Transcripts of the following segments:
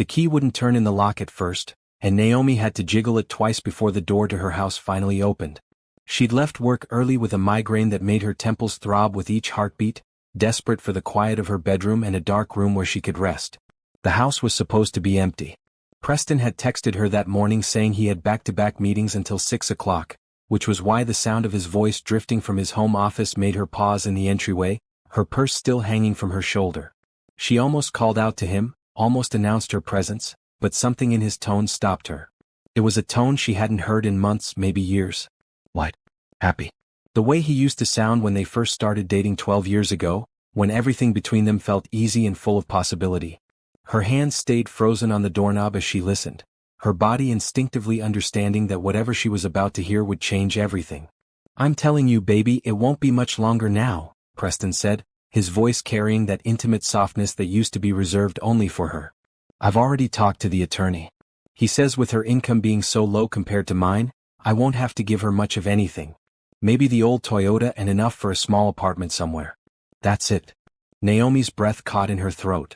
The key wouldn't turn in the lock at first, and Naomi had to jiggle it twice before the door to her house finally opened. She'd left work early with a migraine that made her temples throb with each heartbeat, desperate for the quiet of her bedroom and a dark room where she could rest. The house was supposed to be empty. Preston had texted her that morning saying he had back-to-back meetings until 6 o'clock, which was why the sound of his voice drifting from his home office made her pause in the entryway, her purse still hanging from her shoulder. She almost called out to him, almost announced her presence, but something in his tone stopped her. It was a tone she hadn't heard in months, maybe years. What? Happy. The way he used to sound when they first started dating 12 years ago, when everything between them felt easy and full of possibility. Her hands stayed frozen on the doorknob as she listened, her body instinctively understanding that whatever she was about to hear would change everything. "I'm telling you, baby, it won't be much longer now," Preston said, his voice carrying that intimate softness that used to be reserved only for her. "I've already talked to the attorney. He says with her income being so low compared to mine, I won't have to give her much of anything. Maybe the old Toyota and enough for a small apartment somewhere. That's it." Naomi's breath caught in her throat.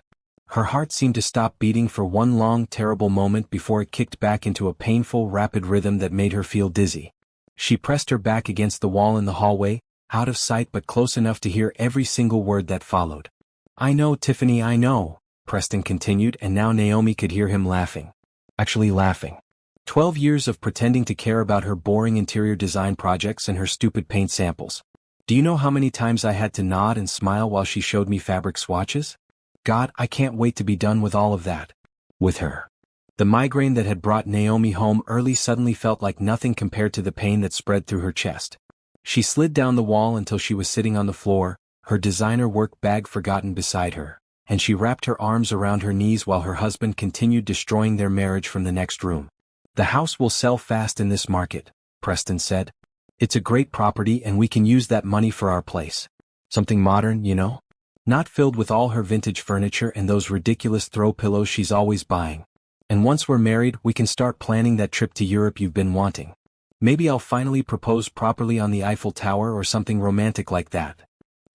Her heart seemed to stop beating for one long, terrible moment before it kicked back into a painful, rapid rhythm that made her feel dizzy. She pressed her back against the wall in the hallway, out of sight but close enough to hear every single word that followed. "I know, Tiffany, I know," Preston continued, and now Naomi could hear him laughing. Actually laughing. 12 years of pretending to care about her boring interior design projects and her stupid paint samples. Do you know how many times I had to nod and smile while she showed me fabric swatches? God, I can't wait to be done with all of that. With her. The migraine that had brought Naomi home early suddenly felt like nothing compared to the pain that spread through her chest. She slid down the wall until she was sitting on the floor, her designer work bag forgotten beside her, and she wrapped her arms around her knees while her husband continued destroying their marriage from the next room. "The house will sell fast in this market," Preston said. "It's a great property and we can use that money for our place. Something modern, you know? Not filled with all her vintage furniture and those ridiculous throw pillows she's always buying. And once we're married, we can start planning that trip to Europe you've been wanting. Maybe I'll finally propose properly on the Eiffel Tower or something romantic like that."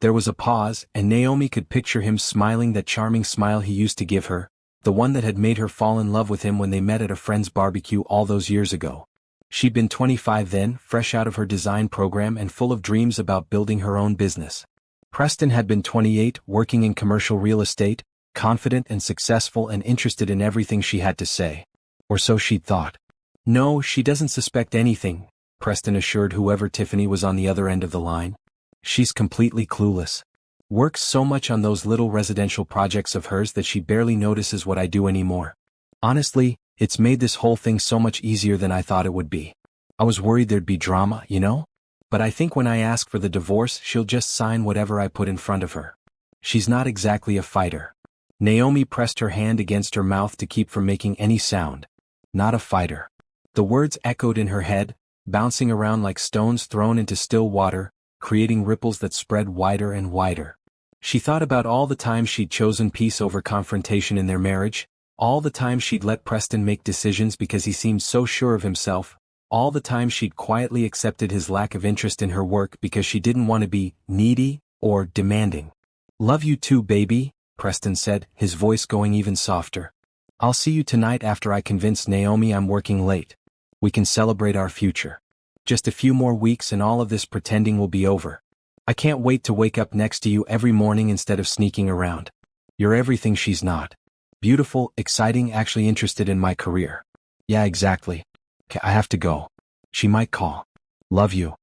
There was a pause, and Naomi could picture him smiling that charming smile he used to give her, the one that had made her fall in love with him when they met at a friend's barbecue all those years ago. She'd been 25 then, fresh out of her design program and full of dreams about building her own business. Preston had been 28, working in commercial real estate, confident and successful and interested in everything she had to say. Or so she'd thought. "No, she doesn't suspect anything," Preston assured whoever Tiffany was on the other end of the line. "She's completely clueless. Works so much on those little residential projects of hers that she barely notices what I do anymore. Honestly, it's made this whole thing so much easier than I thought it would be. I was worried there'd be drama, you know? But I think when I ask for the divorce, she'll just sign whatever I put in front of her. She's not exactly a fighter." Naomi pressed her hand against her mouth to keep from making any sound. Not a fighter. The words echoed in her head, bouncing around like stones thrown into still water, creating ripples that spread wider and wider. She thought about all the times she'd chosen peace over confrontation in their marriage, all the times she'd let Preston make decisions because he seemed so sure of himself, all the times she'd quietly accepted his lack of interest in her work because she didn't want to be needy or demanding. "Love you too, baby," Preston said, his voice going even softer. "I'll see you tonight after I convince Naomi I'm working late. We can celebrate our future. Just a few more weeks and all of this pretending will be over. I can't wait to wake up next to you every morning instead of sneaking around. You're everything she's not. Beautiful, exciting, actually interested in my career." "Yeah, exactly. Okay, I have to go. She might call. Love you."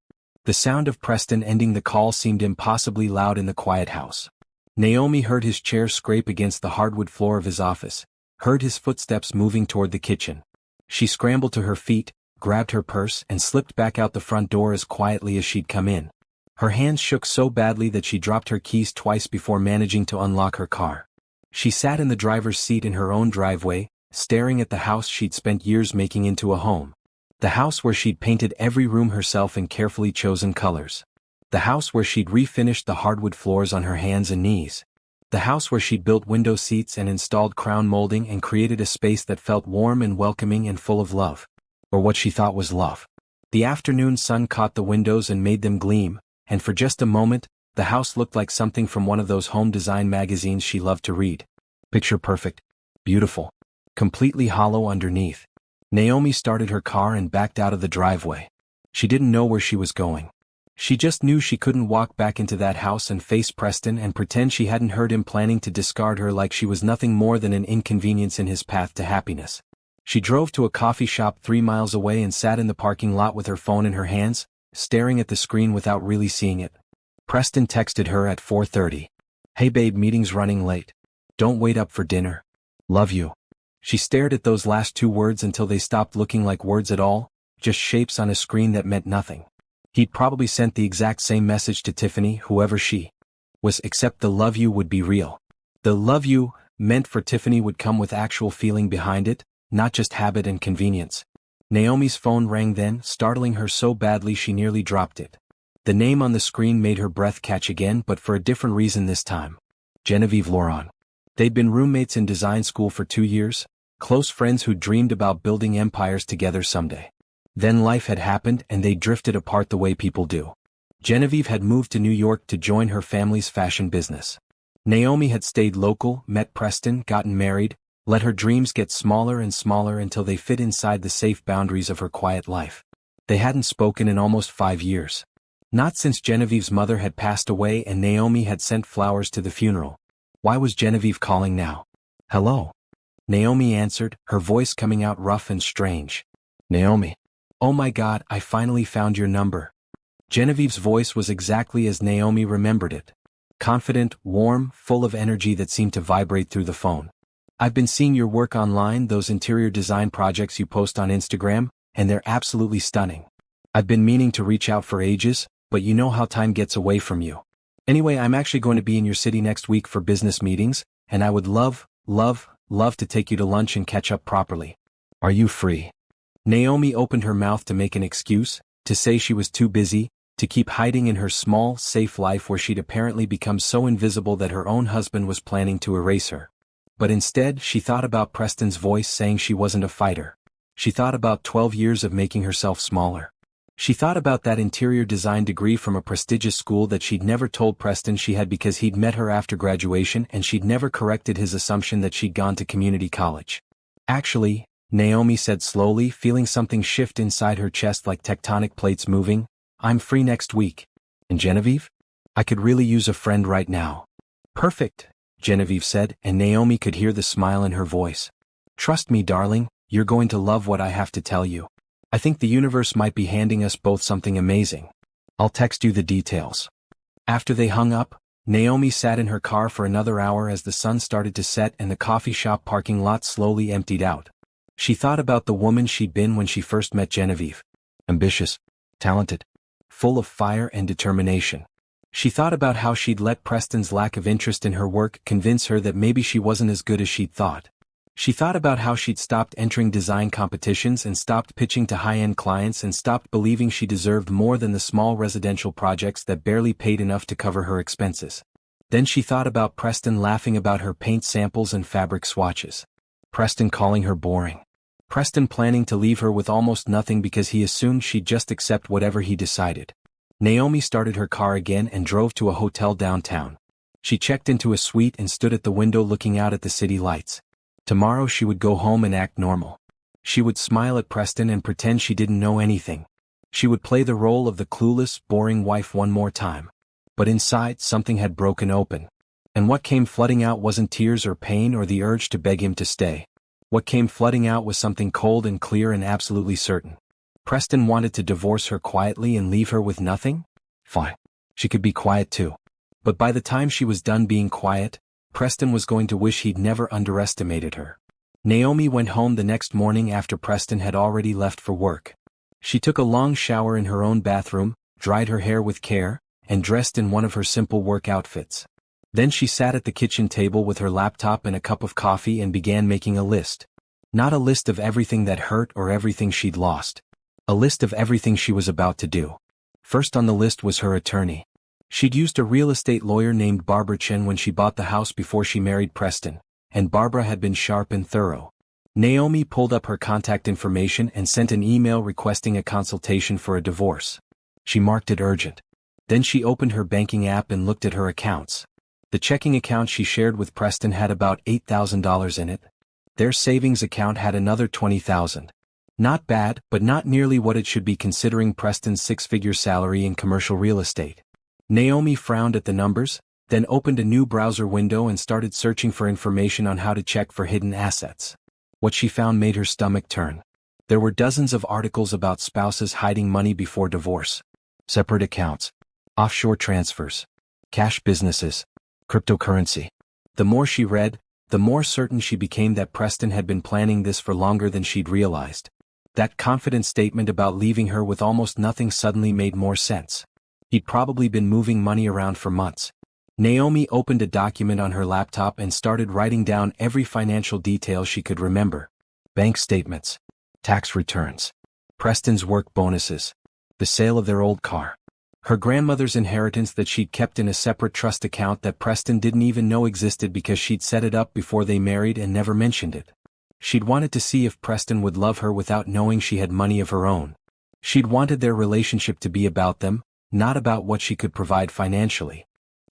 The sound of Preston ending the call seemed impossibly loud in the quiet house. Naomi heard his chair scrape against the hardwood floor of his office, heard his footsteps moving toward the kitchen. She scrambled to her feet, grabbed her purse and slipped back out the front door as quietly as she'd come in. Her hands shook so badly that she dropped her keys twice before managing to unlock her car. She sat in the driver's seat in her own driveway, staring at the house she'd spent years making into a home. The house where she'd painted every room herself in carefully chosen colors. The house where she'd refinished the hardwood floors on her hands and knees. The house where she'd built window seats and installed crown molding and created a space that felt warm and welcoming and full of love. Or what she thought was love. The afternoon sun caught the windows and made them gleam, and for just a moment, the house looked like something from one of those home design magazines she loved to read. Picture perfect. Beautiful. completely hollow underneath. Naomi started her car and backed out of the driveway. She didn't know where she was going. She just knew she couldn't walk back into that house and face Preston and pretend she hadn't heard him planning to discard her like she was nothing more than an inconvenience in his path to happiness. She drove to a coffee shop 3 miles away and sat in the parking lot with her phone in her hands, staring at the screen without really seeing it. Preston texted her at 4:30. "Hey babe, meeting's running late. Don't wait up for dinner. Love you." She stared at those last 2 words until they stopped looking like words at all, just shapes on a screen that meant nothing. He'd probably sent the exact same message to Tiffany, whoever she was, except the "love you" would be real. The "love you" meant for Tiffany would come with actual feeling behind it, not just habit and convenience. Naomi's phone rang then, startling her so badly she nearly dropped it. The name on the screen made her breath catch again, but for a different reason this time. Genevieve Laurent. They'd been roommates in design school for 2 years, close friends who dreamed about building empires together someday. Then life had happened and they drifted apart the way people do. Genevieve had moved to New York to join her family's fashion business. Naomi had stayed local, met Preston, gotten married, let her dreams get smaller and smaller until they fit inside the safe boundaries of her quiet life. They hadn't spoken in almost 5 years. Not since Genevieve's mother had passed away and Naomi had sent flowers to the funeral. Why was Genevieve calling now? "Hello?" Naomi answered, her voice coming out rough and strange. "Naomi. Oh my God, I finally found your number." Genevieve's voice was exactly as Naomi remembered it. Confident, warm, full of energy that seemed to vibrate through the phone. "I've been seeing your work online, those interior design projects you post on Instagram, and they're absolutely stunning. I've been meaning to reach out for ages, but you know how time gets away from you. Anyway, I'm actually going to be in your city next week for business meetings, and I would love to take you to lunch and catch up properly. Are you free?" Naomi opened her mouth to make an excuse, to say she was too busy, to keep hiding in her small, safe life where she'd apparently become so invisible that her own husband was planning to erase her. But instead, she thought about Preston's voice saying she wasn't a fighter. She thought about 12 years of making herself smaller. She thought about that interior design degree from a prestigious school that she'd never told Preston she had because he'd met her after graduation and she'd never corrected his assumption that she'd gone to community college. "Actually," Naomi said slowly, feeling something shift inside her chest like tectonic plates moving, "I'm free next week. And Genevieve? I could really use a friend right now." "Perfect," Genevieve said, and Naomi could hear the smile in her voice. "Trust me, darling, you're going to love what I have to tell you. I think the universe might be handing us both something amazing. I'll text you the details." After they hung up, Naomi sat in her car for another hour as the sun started to set and the coffee shop parking lot slowly emptied out. She thought about the woman she'd been when she first met Genevieve. Ambitious, talented, full of fire and determination. She thought about how she'd let Preston's lack of interest in her work convince her that maybe she wasn't as good as she'd thought. She thought about how she'd stopped entering design competitions and stopped pitching to high-end clients and stopped believing she deserved more than the small residential projects that barely paid enough to cover her expenses. Then she thought about Preston laughing about her paint samples and fabric swatches. Preston calling her boring. Preston planning to leave her with almost nothing because he assumed she'd just accept whatever he decided. Naomi started her car again and drove to a hotel downtown. She checked into a suite and stood at the window looking out at the city lights. Tomorrow she would go home and act normal. She would smile at Preston and pretend she didn't know anything. She would play the role of the clueless, boring wife one more time. But inside, something had broken open. And what came flooding out wasn't tears or pain or the urge to beg him to stay. What came flooding out was something cold and clear and absolutely certain. Preston wanted to divorce her quietly and leave her with nothing? Fine. She could be quiet too. But by the time she was done being quiet, Preston was going to wish he'd never underestimated her. Naomi went home the next morning after Preston had already left for work. She took a long shower in her own bathroom, dried her hair with care, and dressed in one of her simple work outfits. Then she sat at the kitchen table with her laptop and a cup of coffee and began making a list. Not a list of everything that hurt or everything she'd lost. A list of everything she was about to do. First on the list was her attorney. She'd used a real estate lawyer named Barbara Chen when she bought the house before she married Preston, and Barbara had been sharp and thorough. Naomi pulled up her contact information and sent an email requesting a consultation for a divorce. She marked it urgent. Then she opened her banking app and looked at her accounts. The checking account she shared with Preston had about $8,000 in it. Their savings account had another $20,000. Not bad, but not nearly what it should be considering Preston's six-figure salary in commercial real estate. Naomi frowned at the numbers, then opened a new browser window and started searching for information on how to check for hidden assets. What she found made her stomach turn. There were dozens of articles about spouses hiding money before divorce. Separate accounts, offshore transfers, cash businesses, cryptocurrency. The more she read, the more certain she became that Preston had been planning this for longer than she'd realized. That confident statement about leaving her with almost nothing suddenly made more sense. He'd probably been moving money around for months. Naomi opened a document on her laptop and started writing down every financial detail she could remember. Bank statements, tax returns, Preston's work bonuses, the sale of their old car, her grandmother's inheritance that she'd kept in a separate trust account that Preston didn't even know existed because she'd set it up before they married and never mentioned it. She'd wanted to see if Preston would love her without knowing she had money of her own. She'd wanted their relationship to be about them, not about what she could provide financially.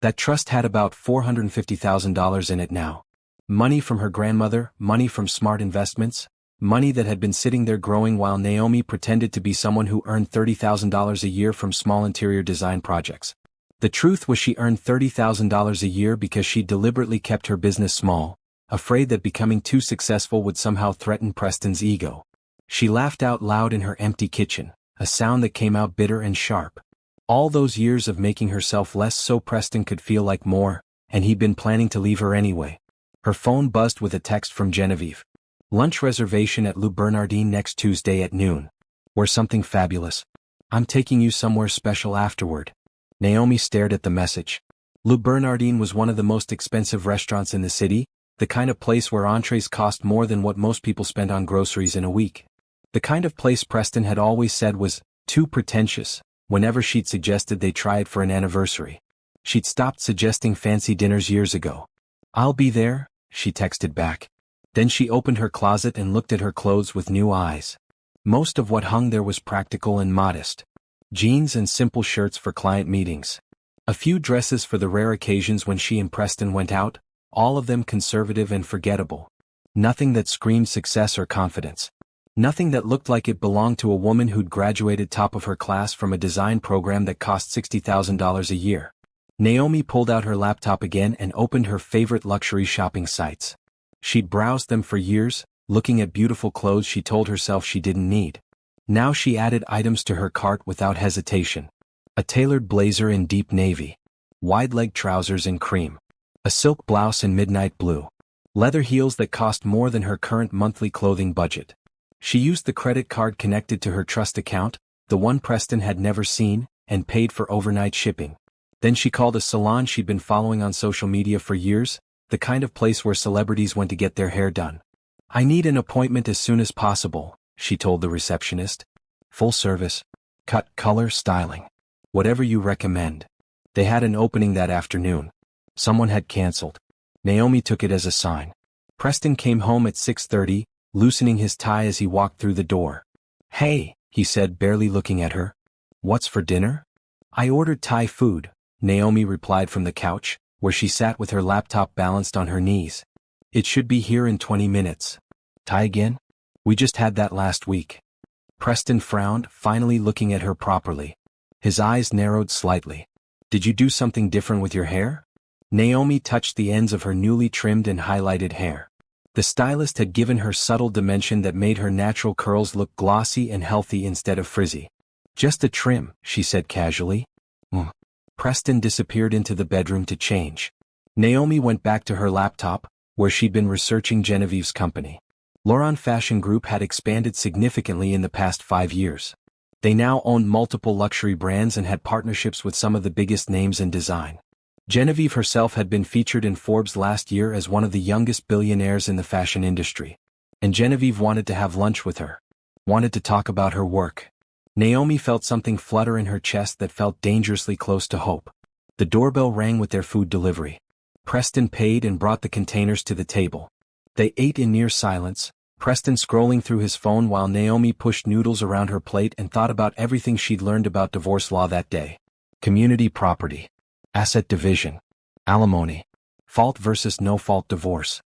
That trust had about $450,000 in it now. Money from her grandmother, money from smart investments, money that had been sitting there growing while Naomi pretended to be someone who earned $30,000 a year from small interior design projects. The truth was she earned $30,000 a year because she deliberately kept her business small, afraid that becoming too successful would somehow threaten Preston's ego. She laughed out loud in her empty kitchen, a sound that came out bitter and sharp. All those years of making herself less so Preston could feel like more, and he'd been planning to leave her anyway. Her phone buzzed with a text from Genevieve. Lunch reservation at Le Bernardin next Tuesday at noon. Or something fabulous. I'm taking you somewhere special afterward. Naomi stared at the message. Le Bernardin was one of the most expensive restaurants in the city, the kind of place where entrees cost more than what most people spend on groceries in a week. The kind of place Preston had always said was too pretentious, whenever she'd suggested they try it for an anniversary. She'd stopped suggesting fancy dinners years ago. I'll be there, she texted back. Then she opened her closet and looked at her clothes with new eyes. Most of what hung there was practical and modest. Jeans and simple shirts for client meetings. A few dresses for the rare occasions when she and Preston went out, all of them conservative and forgettable. Nothing that screamed success or confidence. Nothing that looked like it belonged to a woman who'd graduated top of her class from a design program that cost $60,000 a year. Naomi pulled out her laptop again and opened her favorite luxury shopping sites. She'd browsed them for years, looking at beautiful clothes she told herself she didn't need. Now she added items to her cart without hesitation. A tailored blazer in deep navy. Wide-leg trousers in cream. A silk blouse in midnight blue. Leather heels that cost more than her current monthly clothing budget. She used the credit card connected to her trust account, the one Preston had never seen, and paid for overnight shipping. Then she called a salon she'd been following on social media for years, the kind of place where celebrities went to get their hair done. I need an appointment as soon as possible, she told the receptionist. Full service. Cut, color, styling. Whatever you recommend. They had an opening that afternoon. Someone had canceled. Naomi took it as a sign. Preston came home at 6:30, loosening his tie as he walked through the door. Hey, he said, barely looking at her. What's for dinner? I ordered Thai food, Naomi replied from the couch, where she sat with her laptop balanced on her knees. It should be here in 20 minutes. Thai again? We just had that last week. Preston frowned, finally looking at her properly. His eyes narrowed slightly. Did you do something different with your hair? Naomi touched the ends of her newly trimmed and highlighted hair. The stylist had given her subtle dimension that made her natural curls look glossy and healthy instead of frizzy. Just a trim, she said casually. Preston disappeared into the bedroom to change. Naomi went back to her laptop, where she'd been researching Genevieve's company. Laurent Fashion Group had expanded significantly in the past 5 years. They now owned multiple luxury brands and had partnerships with some of the biggest names in design. Genevieve herself had been featured in Forbes last year as one of the youngest billionaires in the fashion industry. And Genevieve wanted to have lunch with her. Wanted to talk about her work. Naomi felt something flutter in her chest that felt dangerously close to hope. The doorbell rang with their food delivery. Preston paid and brought the containers to the table. They ate in near silence, Preston scrolling through his phone while Naomi pushed noodles around her plate and thought about everything she'd learned about divorce law that day. Community property. Asset division. Alimony. Fault versus no-fault divorce.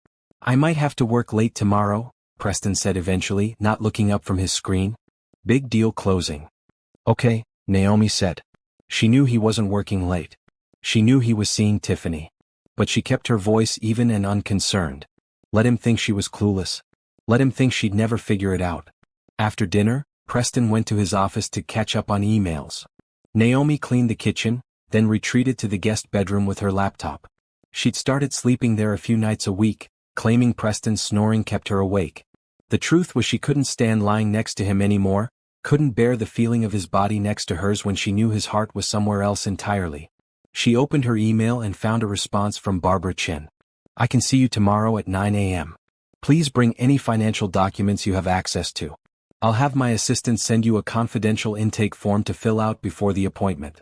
I might have to work late tomorrow, Preston said eventually, not looking up from his screen. Big deal closing. Okay, Naomi said. She knew he wasn't working late. She knew he was seeing Tiffany. But she kept her voice even and unconcerned. Let him think she was clueless. Let him think she'd never figure it out. After dinner, Preston went to his office to catch up on emails. Naomi cleaned the kitchen, then retreated to the guest bedroom with her laptop. She'd started sleeping there a few nights a week, claiming Preston's snoring kept her awake. The truth was she couldn't stand lying next to him anymore, couldn't bear the feeling of his body next to hers when she knew his heart was somewhere else entirely. She opened her email and found a response from Barbara Chin. I can see you tomorrow at 9 a.m. Please bring any financial documents you have access to. I'll have my assistant send you a confidential intake form to fill out before the appointment.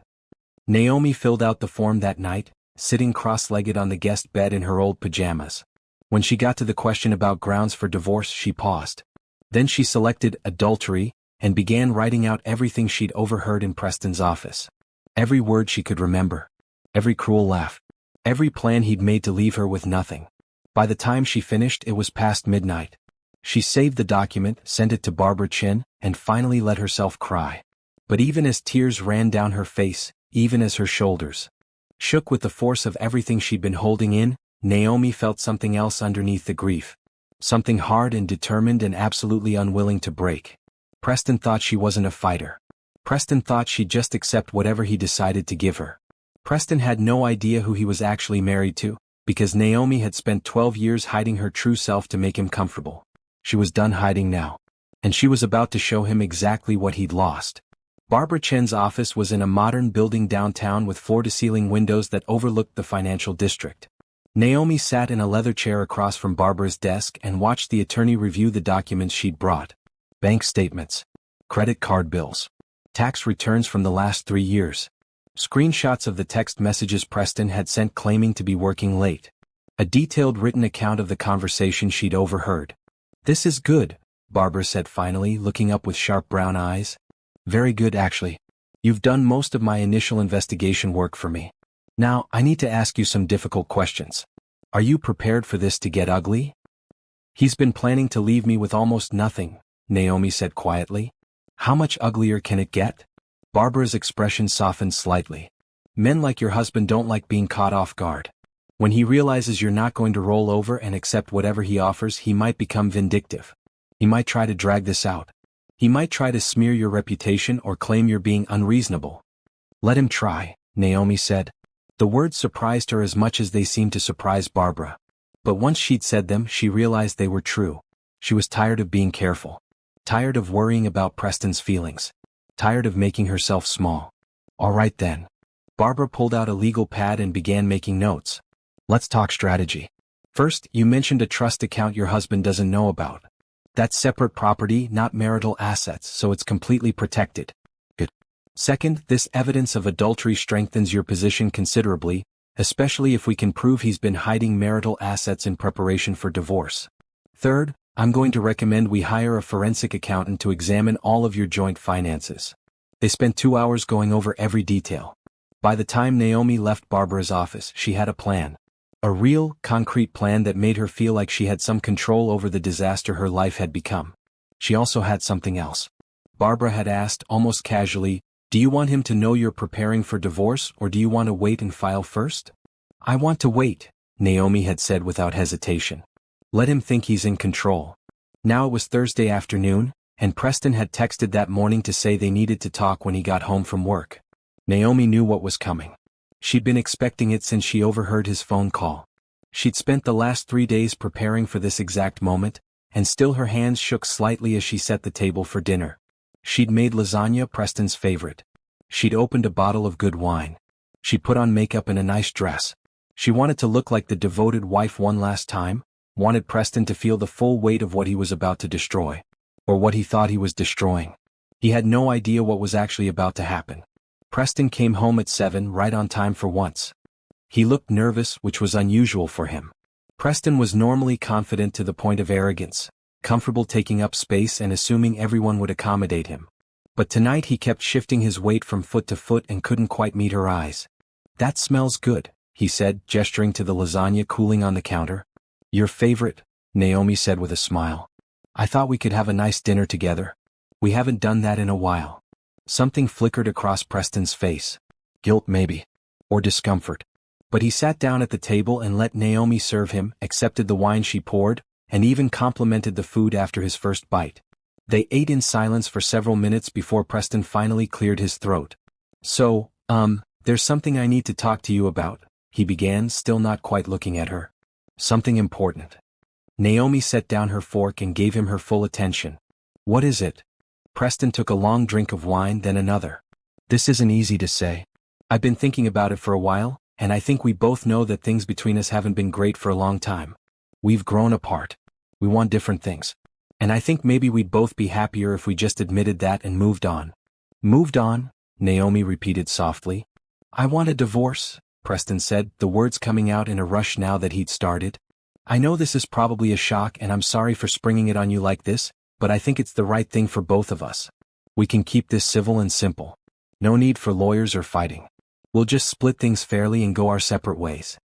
Naomi filled out the form that night, sitting cross-legged on the guest bed in her old pajamas. When she got to the question about grounds for divorce, she paused. Then she selected adultery and began writing out everything she'd overheard in Preston's office. Every word she could remember. Every cruel laugh. Every plan he'd made to leave her with nothing. By the time she finished, it was past midnight. She saved the document, sent it to Barbara Chin, and finally let herself cry. But even as tears ran down her face, even as her shoulders shook with the force of everything she'd been holding in, Naomi felt something else underneath the grief. Something hard and determined and absolutely unwilling to break. Preston thought she wasn't a fighter. Preston thought she'd just accept whatever he decided to give her. Preston had no idea who he was actually married to, because Naomi had spent 12 years hiding her true self to make him comfortable. She was done hiding now. And she was about to show him exactly what he'd lost. Barbara Chen's office was in a modern building downtown with floor-to-ceiling windows that overlooked the financial district. Naomi sat in a leather chair across from Barbara's desk and watched the attorney review the documents she'd brought. Bank statements. Credit card bills. Tax returns from the last 3 years. Screenshots of the text messages Preston had sent claiming to be working late. A detailed written account of the conversation she'd overheard. This is good, Barbara said finally, looking up with sharp brown eyes. Very good, actually. You've done most of my initial investigation work for me. Now, I need to ask you some difficult questions. Are you prepared for this to get ugly? He's been planning to leave me with almost nothing, Naomi said quietly. How much uglier can it get? Barbara's expression softened slightly. Men like your husband don't like being caught off guard. When he realizes you're not going to roll over and accept whatever he offers, he might become vindictive. He might try to drag this out. He might try to smear your reputation or claim you're being unreasonable. Let him try, Naomi said. The words surprised her as much as they seemed to surprise Barbara. But once she'd said them, she realized they were true. She was tired of being careful. Tired of worrying about Preston's feelings. Tired of making herself small. All right then. Barbara pulled out a legal pad and began making notes. Let's talk strategy. First, you mentioned a trust account your husband doesn't know about. That's separate property, not marital assets, so it's completely protected. Good. Second, this evidence of adultery strengthens your position considerably, especially if we can prove he's been hiding marital assets in preparation for divorce. Third, I'm going to recommend we hire a forensic accountant to examine all of your joint finances. They spent 2 hours going over every detail. By the time Naomi left Barbara's office, she had a plan. A real, concrete plan that made her feel like she had some control over the disaster her life had become. She also had something else. Barbara had asked, almost casually, do you want him to know you're preparing for divorce, or do you want to wait and file first? I want to wait, Naomi had said without hesitation. Let him think he's in control. Now it was Thursday afternoon, and Preston had texted that morning to say they needed to talk when he got home from work. Naomi knew what was coming. She'd been expecting it since she overheard his phone call. She'd spent the last 3 days preparing for this exact moment, and still her hands shook slightly as she set the table for dinner. She'd made lasagna, Preston's favorite. She'd opened a bottle of good wine. She'd put on makeup and a nice dress. She wanted to look like the devoted wife one last time, wanted Preston to feel the full weight of what he was about to destroy. Or what he thought he was destroying. He had no idea what was actually about to happen. Preston came home at 7, right on time for once. He looked nervous, which was unusual for him. Preston was normally confident to the point of arrogance, comfortable taking up space and assuming everyone would accommodate him. But tonight he kept shifting his weight from foot to foot and couldn't quite meet her eyes. That smells good, he said, gesturing to the lasagna cooling on the counter. Your favorite, Naomi said with a smile. I thought we could have a nice dinner together. We haven't done that in a while. Something flickered across Preston's face. Guilt maybe. Or discomfort. But he sat down at the table and let Naomi serve him, accepted the wine she poured, and even complimented the food after his first bite. They ate in silence for several minutes before Preston finally cleared his throat. So, there's something I need to talk to you about, he began, still not quite looking at her. Something important. Naomi set down her fork and gave him her full attention. What is it? Preston took a long drink of wine, then another. This isn't easy to say. I've been thinking about it for a while, and I think we both know that things between us haven't been great for a long time. We've grown apart. We want different things. And I think maybe we'd both be happier if we just admitted that and moved on. Moved on? Naomi repeated softly. I want a divorce, Preston said, the words coming out in a rush now that he'd started. I know this is probably a shock and I'm sorry for springing it on you like this, but I think it's the right thing for both of us. We can keep this civil and simple. No need for lawyers or fighting. We'll just split things fairly and go our separate ways.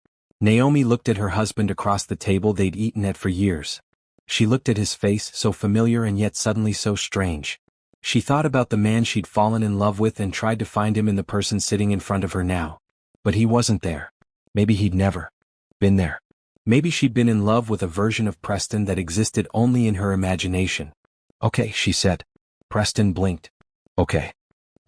Naomi looked at her husband across the table they'd eaten at for years. She looked at his face, so familiar and yet suddenly so strange. She thought about the man she'd fallen in love with and tried to find him in the person sitting in front of her now. But he wasn't there. Maybe he'd never been there. Maybe she'd been in love with a version of Preston that existed only in her imagination. Okay, she said. Preston blinked. Okay.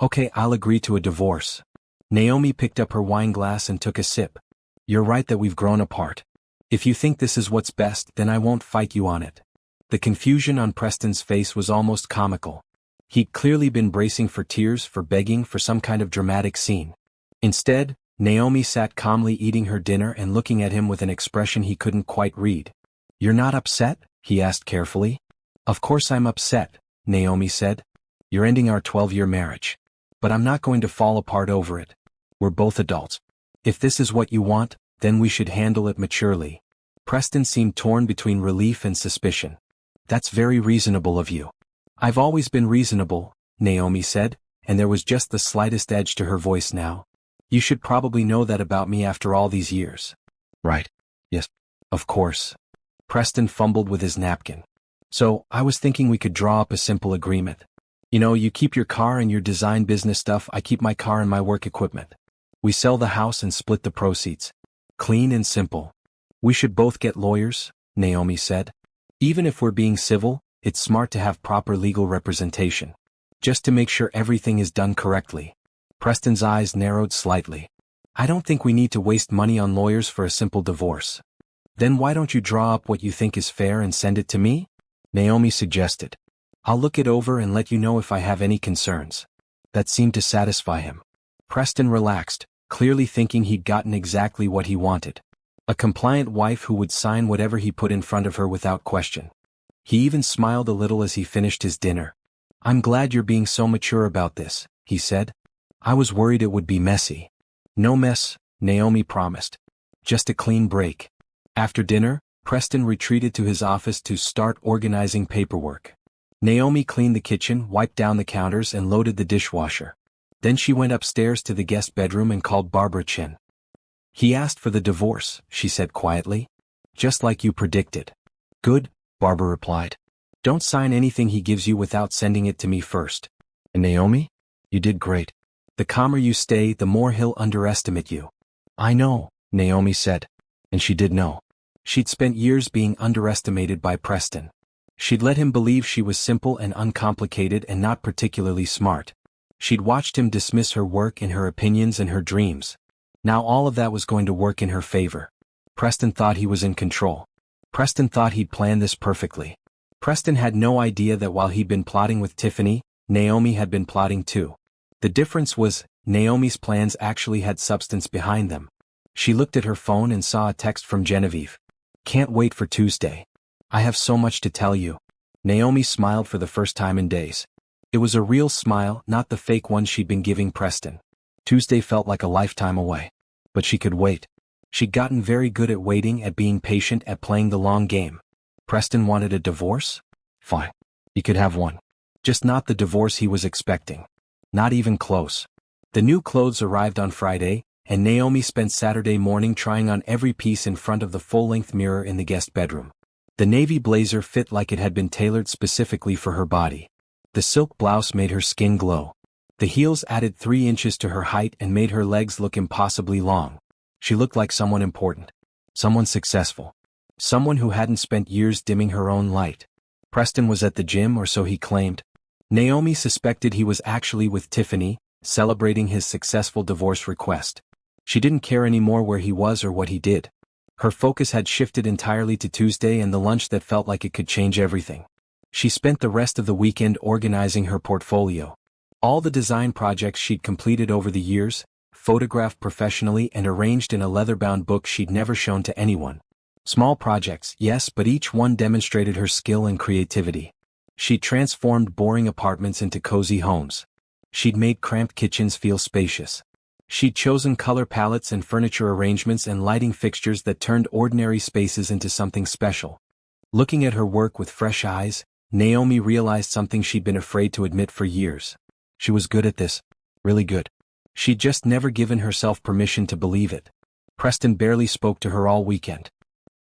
Okay, I'll agree to a divorce. Naomi picked up her wine glass and took a sip. You're right that we've grown apart. If you think this is what's best, then I won't fight you on it. The confusion on Preston's face was almost comical. He'd clearly been bracing for tears, for begging for some kind of dramatic scene. Instead, Naomi sat calmly eating her dinner and looking at him with an expression he couldn't quite read. You're not upset? He asked carefully. Of course I'm upset, Naomi said. You're ending our 12-year marriage. But I'm not going to fall apart over it. We're both adults. If this is what you want, then we should handle it maturely. Preston seemed torn between relief and suspicion. That's very reasonable of you. I've always been reasonable, Naomi said, and there was just the slightest edge to her voice now. You should probably know that about me after all these years. Right. Yes. Of course. Preston fumbled with his napkin. So, I was thinking we could draw up a simple agreement. You know, you keep your car and your design business stuff, I keep my car and my work equipment. We sell the house and split the proceeds. Clean and simple. We should both get lawyers, Naomi said. Even if we're being civil, it's smart to have proper legal representation. Just to make sure everything is done correctly. Preston's eyes narrowed slightly. I don't think we need to waste money on lawyers for a simple divorce. Then why don't you draw up what you think is fair and send it to me? Naomi suggested. I'll look it over and let you know if I have any concerns. That seemed to satisfy him. Preston relaxed, clearly thinking he'd gotten exactly what he wanted. A compliant wife who would sign whatever he put in front of her without question. He even smiled a little as he finished his dinner. I'm glad you're being so mature about this, he said. I was worried it would be messy. No mess, Naomi promised. Just a clean break. After dinner, Preston retreated to his office to start organizing paperwork. Naomi cleaned the kitchen, wiped down the counters and loaded the dishwasher. Then she went upstairs to the guest bedroom and called Barbara Chin. He asked for the divorce, she said quietly. Just like you predicted. Good, Barbara replied. Don't sign anything he gives you without sending it to me first. And Naomi? You did great. The calmer you stay, the more he'll underestimate you. I know, Naomi said. And she did know. She'd spent years being underestimated by Preston. She'd let him believe she was simple and uncomplicated and not particularly smart. She'd watched him dismiss her work and her opinions and her dreams. Now all of that was going to work in her favor. Preston thought he was in control. Preston thought he'd planned this perfectly. Preston had no idea that while he'd been plotting with Tiffany, Naomi had been plotting too. The difference was, Naomi's plans actually had substance behind them. She looked at her phone and saw a text from Genevieve. Can't wait for Tuesday. I have so much to tell you. Naomi smiled for the first time in days. It was a real smile, not the fake one she'd been giving Preston. Tuesday felt like a lifetime away. But she could wait. She'd gotten very good at waiting, at being patient, at playing the long game. Preston wanted a divorce? Fine. He could have one. Just not the divorce he was expecting. Not even close. The new clothes arrived on Friday, and Naomi spent Saturday morning trying on every piece in front of the full-length mirror in the guest bedroom. The navy blazer fit like it had been tailored specifically for her body. The silk blouse made her skin glow. The heels added 3 inches to her height and made her legs look impossibly long. She looked like someone important. Someone successful. Someone who hadn't spent years dimming her own light. Preston was at the gym, or so he claimed. Naomi suspected he was actually with Tiffany, celebrating his successful divorce request. She didn't care anymore where he was or what he did. Her focus had shifted entirely to Tuesday and the lunch that felt like it could change everything. She spent the rest of the weekend organizing her portfolio. All the design projects she'd completed over the years, photographed professionally and arranged in a leather-bound book she'd never shown to anyone. Small projects, yes, but each one demonstrated her skill and creativity. She'd transformed boring apartments into cozy homes. She'd made cramped kitchens feel spacious. She'd chosen color palettes and furniture arrangements and lighting fixtures that turned ordinary spaces into something special. Looking at her work with fresh eyes, Naomi realized something she'd been afraid to admit for years. She was good at this. Really good. She'd just never given herself permission to believe it. Preston barely spoke to her all weekend.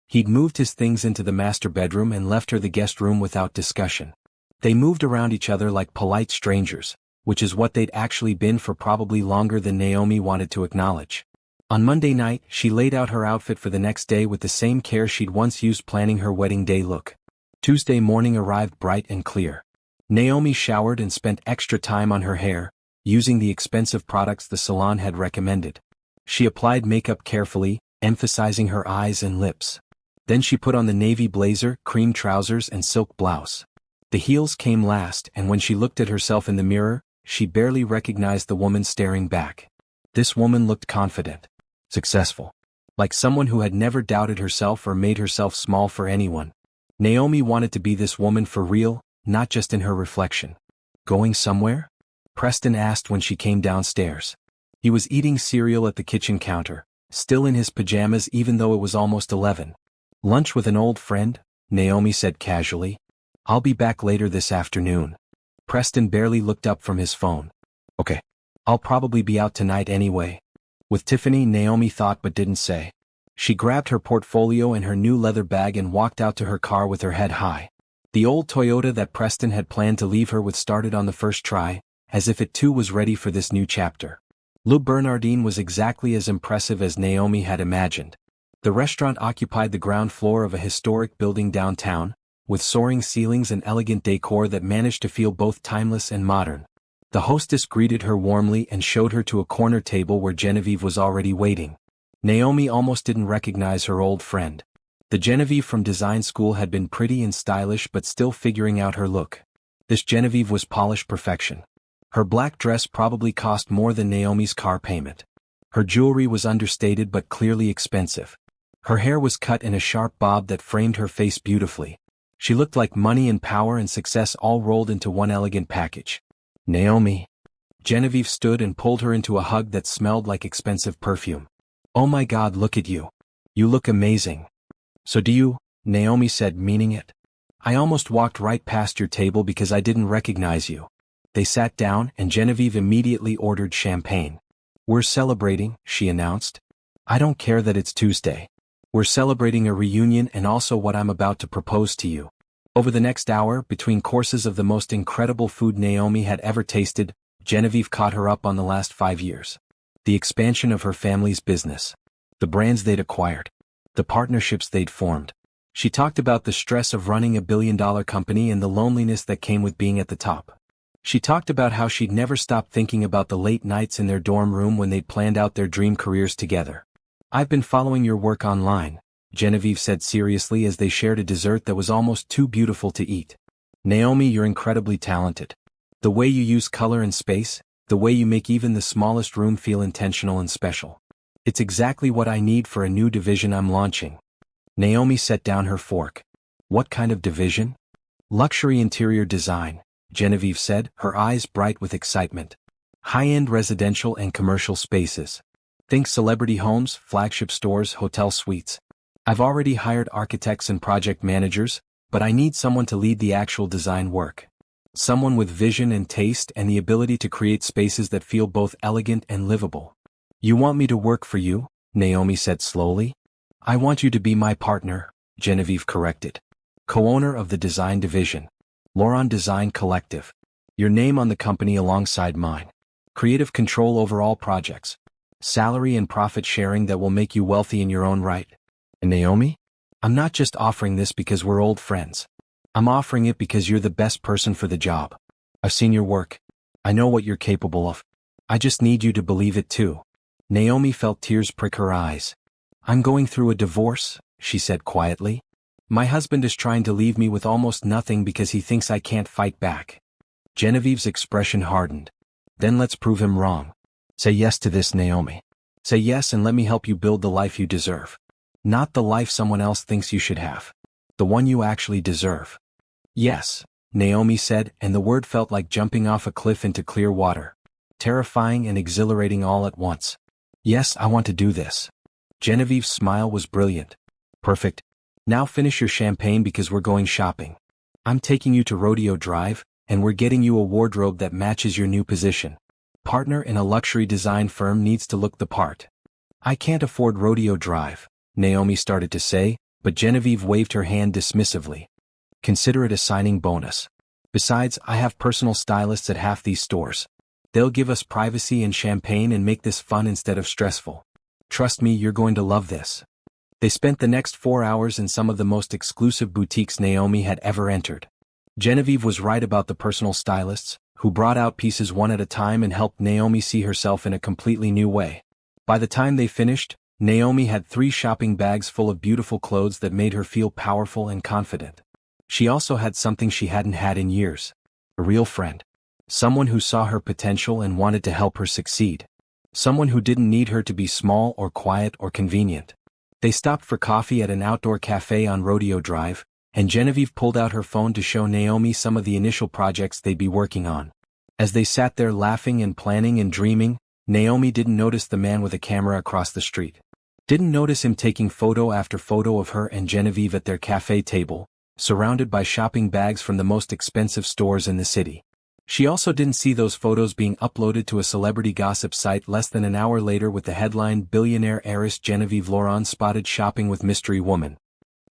He'd moved his things into the master bedroom and left her the guest room without discussion. They moved around each other like polite strangers, which is what they'd actually been for probably longer than Naomi wanted to acknowledge. On Monday night, she laid out her outfit for the next day with the same care she'd once used planning her wedding day look. Tuesday morning arrived bright and clear. Naomi showered and spent extra time on her hair, using the expensive products the salon had recommended. She applied makeup carefully, emphasizing her eyes and lips. Then she put on the navy blazer, cream trousers and silk blouse. The heels came last, and when she looked at herself in the mirror, she barely recognized the woman staring back. This woman looked confident. Successful. Like someone who had never doubted herself or made herself small for anyone. Naomi wanted to be this woman for real, not just in her reflection. Going somewhere? Preston asked when she came downstairs. He was eating cereal at the kitchen counter, still in his pajamas even though it was almost 11. Lunch with an old friend, Naomi said casually. I'll be back later this afternoon. Preston barely looked up from his phone. Okay. I'll probably be out tonight anyway. With Tiffany, Naomi thought but didn't say. She grabbed her portfolio and her new leather bag and walked out to her car with her head high. The old Toyota that Preston had planned to leave her with started on the first try, as if it too was ready for this new chapter. Le Bernardin was exactly as impressive as Naomi had imagined. The restaurant occupied the ground floor of a historic building downtown, with soaring ceilings and elegant decor that managed to feel both timeless and modern. The hostess greeted her warmly and showed her to a corner table where Genevieve was already waiting. Naomi almost didn't recognize her old friend. The Genevieve from design school had been pretty and stylish but still figuring out her look. This Genevieve was polished perfection. Her black dress probably cost more than Naomi's car payment. Her jewelry was understated but clearly expensive. Her hair was cut in a sharp bob that framed her face beautifully. She looked like money and power and success all rolled into one elegant package. Naomi. Genevieve stood and pulled her into a hug that smelled like expensive perfume. Oh my God, look at you. You look amazing. So do you, Naomi said, meaning it. I almost walked right past your table because I didn't recognize you. They sat down and Genevieve immediately ordered champagne. We're celebrating, she announced. I don't care that it's Tuesday. We're celebrating a reunion and also what I'm about to propose to you. Over the next hour, between courses of the most incredible food Naomi had ever tasted, Genevieve caught her up on the last 5 years. The expansion of her family's business. The brands they'd acquired. The partnerships they'd formed. She talked about the stress of running a billion-dollar company and the loneliness that came with being at the top. She talked about how she'd never stopped thinking about the late nights in their dorm room when they'd planned out their dream careers together. I've been following your work online, Genevieve said seriously as they shared a dessert that was almost too beautiful to eat. Naomi, you're incredibly talented. The way you use color and space, the way you make even the smallest room feel intentional and special. It's exactly what I need for a new division I'm launching. Naomi set down her fork. What kind of division? Luxury interior design, Genevieve said, her eyes bright with excitement. High-end residential and commercial spaces. Think celebrity homes, flagship stores, hotel suites. I've already hired architects and project managers, but I need someone to lead the actual design work. Someone with vision and taste and the ability to create spaces that feel both elegant and livable. You want me to work for you? Naomi said slowly. I want you to be my partner, Genevieve corrected. co-owner of the design division. Lauron Design Collective. Your name on the company alongside mine. Creative control over all projects. Salary and profit sharing that will make you wealthy in your own right. And Naomi? I'm not just offering this because we're old friends. I'm offering it because you're the best person for the job. I've seen your work. I know what you're capable of. I just need you to believe it too. Naomi felt tears prick her eyes. I'm going through a divorce, she said quietly. My husband is trying to leave me with almost nothing because he thinks I can't fight back. Genevieve's expression hardened. Then let's prove him wrong. Say yes to this, Naomi. Say yes and let me help you build the life you deserve. Not the life someone else thinks you should have. The one you actually deserve. Yes, Naomi said, and the word felt like jumping off a cliff into clear water. Terrifying and exhilarating all at once. Yes, I want to do this. Genevieve's smile was brilliant. Perfect. Now finish your champagne because we're going shopping. I'm taking you to Rodeo Drive, and we're getting you a wardrobe that matches your new position. Partner in a luxury design firm needs to look the part. I can't afford Rodeo Drive, Naomi started to say, but Genevieve waved her hand dismissively. Consider it a signing bonus. Besides, I have personal stylists at half these stores. They'll give us privacy and champagne and make this fun instead of stressful. Trust me, you're going to love this. They spent the next 4 hours in some of the most exclusive boutiques Naomi had ever entered. Genevieve was right about the personal stylists, who brought out pieces one at a time and helped Naomi see herself in a completely new way. By the time they finished, Naomi had 3 shopping bags full of beautiful clothes that made her feel powerful and confident. She also had something she hadn't had in years. A real friend. Someone who saw her potential and wanted to help her succeed. Someone who didn't need her to be small or quiet or convenient. They stopped for coffee at an outdoor cafe on Rodeo Drive, and Genevieve pulled out her phone to show Naomi some of the initial projects they'd be working on. As they sat there laughing and planning and dreaming, Naomi didn't notice the man with a camera across the street. Didn't notice him taking photo after photo of her and Genevieve at their cafe table, surrounded by shopping bags from the most expensive stores in the city. She also didn't see those photos being uploaded to a celebrity gossip site less than an hour later with the headline Billionaire Heiress Genevieve Lauron spotted shopping with mystery woman.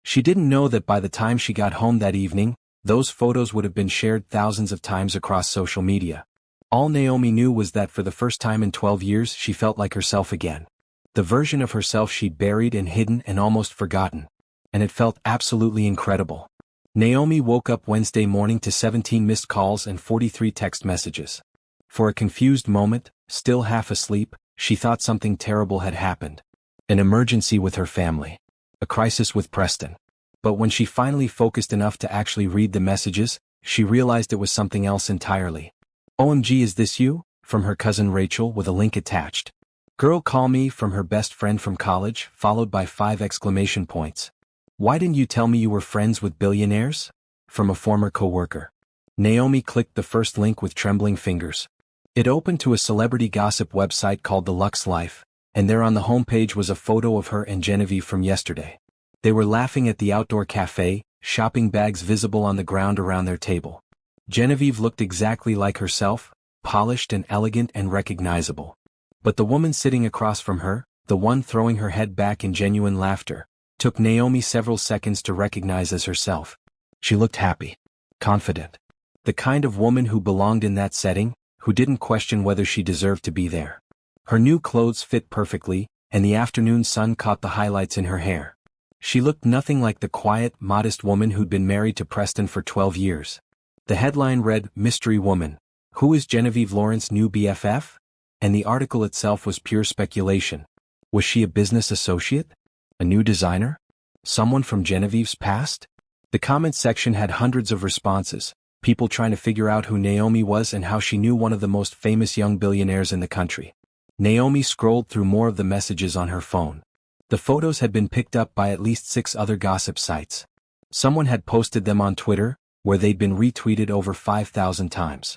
She didn't know that by the time she got home that evening, those photos would have been shared thousands of times across social media. All Naomi knew was that for the first time in 12 years she felt like herself again. The version of herself she'd buried and hidden and almost forgotten. And it felt absolutely incredible. Naomi woke up Wednesday morning to 17 missed calls and 43 text messages. For a confused moment, still half asleep, she thought something terrible had happened. An emergency with her family. A crisis with Preston. But when she finally focused enough to actually read the messages, she realized it was something else entirely. OMG, is this you? From her cousin Rachel with a link attached. Girl, call me, from her best friend from college, followed by 5 exclamation points. Why didn't you tell me you were friends with billionaires? From a former coworker. Naomi clicked the first link with trembling fingers. It opened to a celebrity gossip website called The Luxe Life, and there on the homepage was a photo of her and Genevieve from yesterday. They were laughing at the outdoor cafe, shopping bags visible on the ground around their table. Genevieve looked exactly like herself, polished and elegant and recognizable. But the woman sitting across from her, the one throwing her head back in genuine laughter, took Naomi several seconds to recognize as herself. She looked happy, confident. The kind of woman who belonged in that setting, who didn't question whether she deserved to be there. Her new clothes fit perfectly, and the afternoon sun caught the highlights in her hair. She looked nothing like the quiet, modest woman who'd been married to Preston for 12 years. The headline read, Mystery Woman. Who is Genevieve Lauron's new BFF? And the article itself was pure speculation. Was she a business associate? A new designer? Someone from Genevieve's past? The comments section had hundreds of responses, people trying to figure out who Naomi was and how she knew one of the most famous young billionaires in the country. Naomi scrolled through more of the messages on her phone. The photos had been picked up by at least 6 other gossip sites. Someone had posted them on Twitter, where they'd been retweeted over 5,000 times.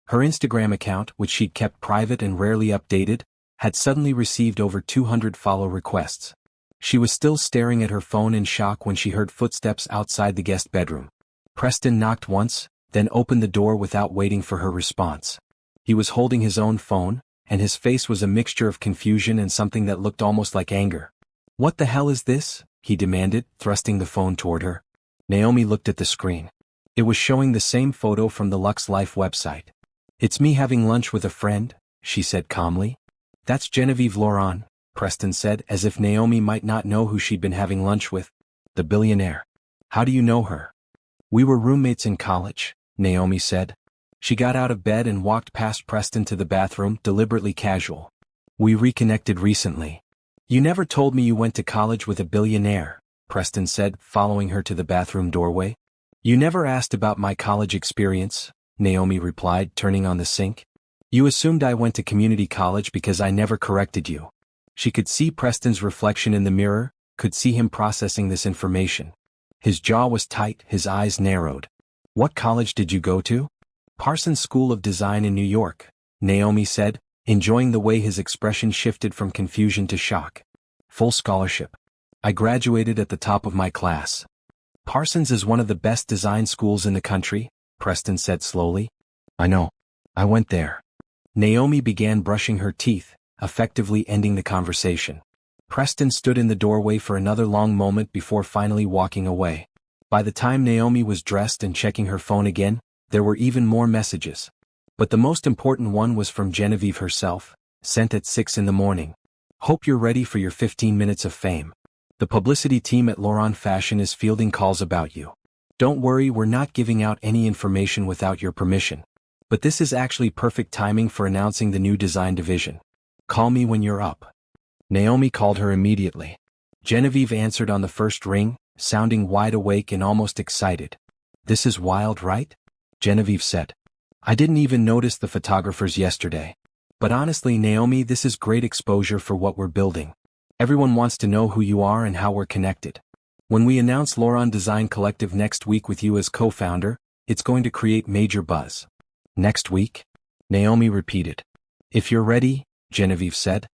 Her Instagram account, which she'd kept private and rarely updated, had suddenly received over 200 follow requests. She was still staring at her phone in shock when she heard footsteps outside the guest bedroom. Preston knocked once, then opened the door without waiting for her response. He was holding his own phone, and his face was a mixture of confusion and something that looked almost like anger. "What the hell is this?" he demanded, thrusting the phone toward her. Naomi looked at the screen. It was showing the same photo from the Lux Life website. "It's me having lunch with a friend," she said calmly. "That's Genevieve Laurent," Preston said, as if Naomi might not know who she'd been having lunch with. "The billionaire. How do you know her?" "We were roommates in college," Naomi said. She got out of bed and walked past Preston to the bathroom, deliberately casual. "We reconnected recently." "You never told me you went to college with a billionaire," Preston said, following her to the bathroom doorway. "You never asked about my college experience," Naomi replied, turning on the sink. "You assumed I went to community college because I never corrected you." She could see Preston's reflection in the mirror, could see him processing this information. His jaw was tight, his eyes narrowed. "What college did you go to?" "Parsons School of Design in New York," Naomi said, enjoying the way his expression shifted from confusion to shock. "Full scholarship. I graduated at the top of my class." "Parsons is one of the best design schools in the country," Preston said slowly. "I know. I went there." Naomi began brushing her teeth, effectively ending the conversation. Preston stood in the doorway for another long moment before finally walking away. By the time Naomi was dressed and checking her phone again, there were even more messages. But the most important one was from Genevieve herself, sent at 6 in the morning. "Hope you're ready for your 15 minutes of fame. The publicity team at Laurent Fashion is fielding calls about you. Don't worry, we're not giving out any information without your permission. But this is actually perfect timing for announcing the new design division. Call me when you're up." Naomi called her immediately. Genevieve answered on the first ring, sounding wide awake and almost excited. "This is wild, right?" Genevieve said. "I didn't even notice the photographers yesterday. But honestly, Naomi, this is great exposure for what we're building. Everyone wants to know who you are and how we're connected. When we announce Laurent Design Collective next week with you as co-founder, it's going to create major buzz." "Next week?" Naomi repeated. "If you're ready," Genevieve said.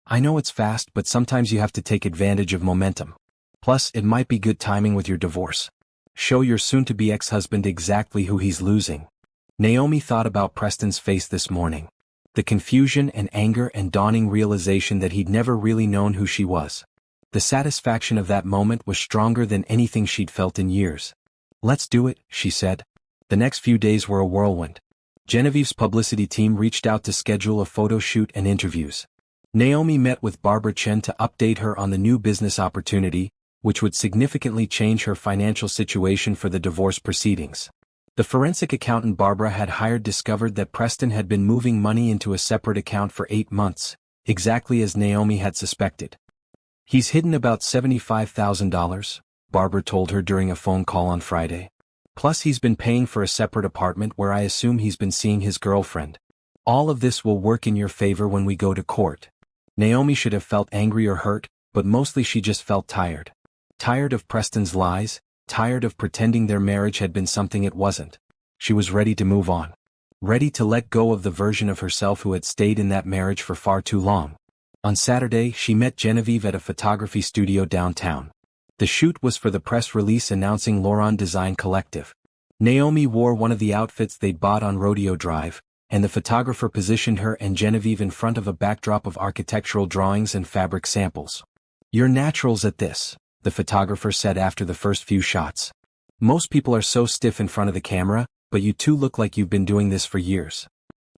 "I know it's fast, but sometimes you have to take advantage of momentum. Plus, it might be good timing with your divorce. Show your soon-to-be ex-husband exactly who he's losing." Naomi thought about Preston's face this morning. The confusion and anger and dawning realization that he'd never really known who she was. The satisfaction of that moment was stronger than anything she'd felt in years. "Let's do it," she said. The next few days were a whirlwind. Genevieve's publicity team reached out to schedule a photo shoot and interviews. Naomi met with Barbara Chen to update her on the new business opportunity, which would significantly change her financial situation for the divorce proceedings. The forensic accountant Barbara had hired discovered that Preston had been moving money into a separate account for 8 months, exactly as Naomi had suspected. "He's hidden about $75,000, Barbara told her during a phone call on Friday. "Plus he's been paying for a separate apartment where I assume he's been seeing his girlfriend. All of this will work in your favor when we go to court." Naomi should have felt angry or hurt, but mostly she just felt tired. Tired of Preston's lies, tired of pretending their marriage had been something it wasn't. She was ready to move on. Ready to let go of the version of herself who had stayed in that marriage for far too long. On Saturday, she met Genevieve at a photography studio downtown. The shoot was for the press release announcing Laurent Design Collective. Naomi wore one of the outfits they'd bought on Rodeo Drive, and the photographer positioned her and Genevieve in front of a backdrop of architectural drawings and fabric samples. "You're naturals at this," the photographer said after the first few shots. "Most people are so stiff in front of the camera, but you two look like you've been doing this for years."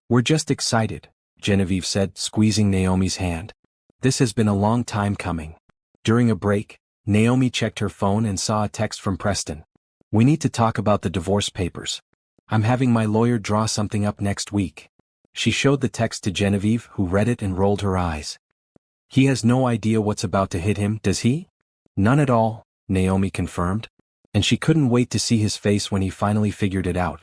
"We're just excited," Genevieve said, squeezing Naomi's hand. "This has been a long time coming." During a break, Naomi checked her phone and saw a text from Preston. "We need to talk about the divorce papers. I'm having my lawyer draw something up next week." She showed the text to Genevieve, who read it and rolled her eyes. "He has no idea what's about to hit him, does he?" "None at all," Naomi confirmed. And she couldn't wait to see his face when he finally figured it out.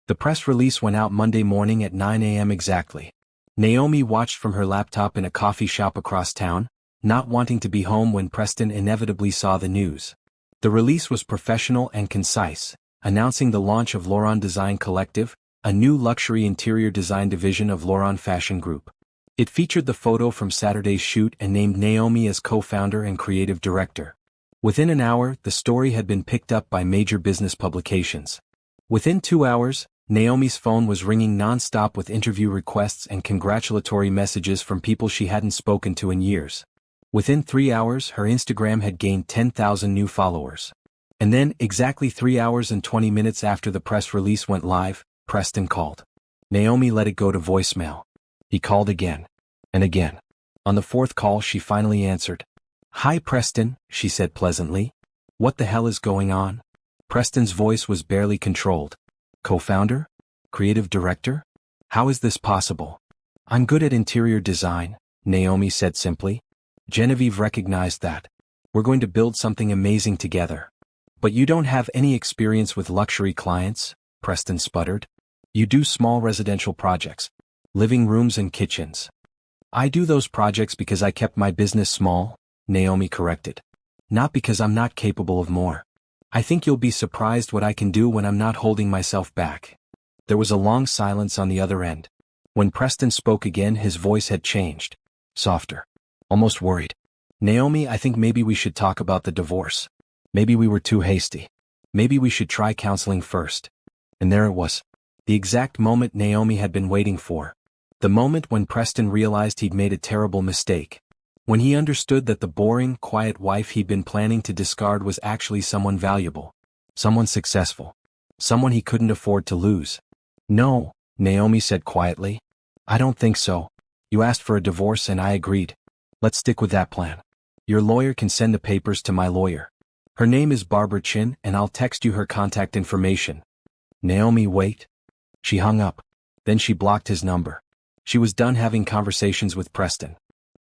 The press release went out Monday morning at 9 a.m. exactly. Naomi watched from her laptop in a coffee shop across town, not wanting to be home when Preston inevitably saw the news. The release was professional and concise, announcing the launch of Laurent Design Collective, a new luxury interior design division of Laurent Fashion Group. It featured the photo from Saturday's shoot and named Naomi as co-founder and creative director. Within an hour, the story had been picked up by major business publications. Within 2 hours, Naomi's phone was ringing non-stop with interview requests and congratulatory messages from people she hadn't spoken to in years. Within 3 hours, her Instagram had gained 10,000 new followers. And then, exactly 3 hours and 20 minutes after the press release went live, Preston called. Naomi let it go to voicemail. He called again. And again. On the fourth call she finally answered. "Hi Preston," she said pleasantly. "What the hell is going on?" Preston's voice was barely controlled. "Co-founder? Creative director? How is this possible?" "I'm good at interior design," Naomi said simply. "Genevieve recognized that. We're going to build something amazing together." "But you don't have any experience with luxury clients," Preston sputtered. "You do small residential projects. Living rooms and kitchens." "I do those projects because I kept my business small," Naomi corrected. "Not because I'm not capable of more. I think you'll be surprised what I can do when I'm not holding myself back." There was a long silence on the other end. When Preston spoke again, his voice had changed. Softer. Almost worried. "Naomi, I think maybe we should talk about the divorce. Maybe we were too hasty. Maybe we should try counseling first." And there it was. The exact moment Naomi had been waiting for. The moment when Preston realized he'd made a terrible mistake. When he understood that the boring, quiet wife he'd been planning to discard was actually someone valuable. Someone successful. Someone he couldn't afford to lose. "No," Naomi said quietly. "I don't think so. You asked for a divorce and I agreed. Let's stick with that plan. Your lawyer can send the papers to my lawyer. Her name is Barbara Chin and I'll text you her contact information." "Naomi, wait." She hung up. Then she blocked his number. She was done having conversations with Preston.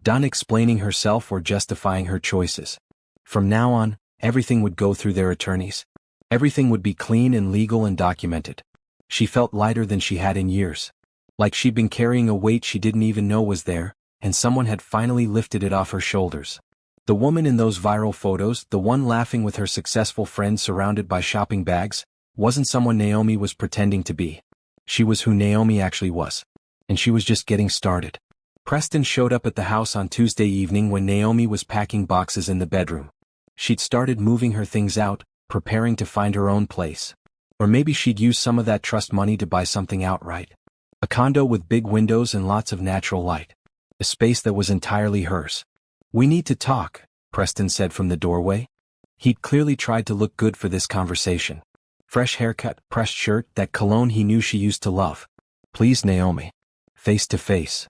Done explaining herself or justifying her choices. From now on, everything would go through their attorneys. Everything would be clean and legal and documented. She felt lighter than she had in years. Like she'd been carrying a weight she didn't even know was there, and someone had finally lifted it off her shoulders. The woman in those viral photos, the one laughing with her successful friend surrounded by shopping bags, wasn't someone Naomi was pretending to be. She was who Naomi actually was. And she was just getting started. Preston showed up at the house on Tuesday evening when Naomi was packing boxes in the bedroom. She'd started moving her things out, preparing to find her own place. Or maybe she'd use some of that trust money to buy something outright. A condo with big windows and lots of natural light. A space that was entirely hers. "We need to talk," Preston said from the doorway. He'd clearly tried to look good for this conversation. Fresh haircut, pressed shirt, that cologne he knew she used to love. "Please, Naomi." Face to face.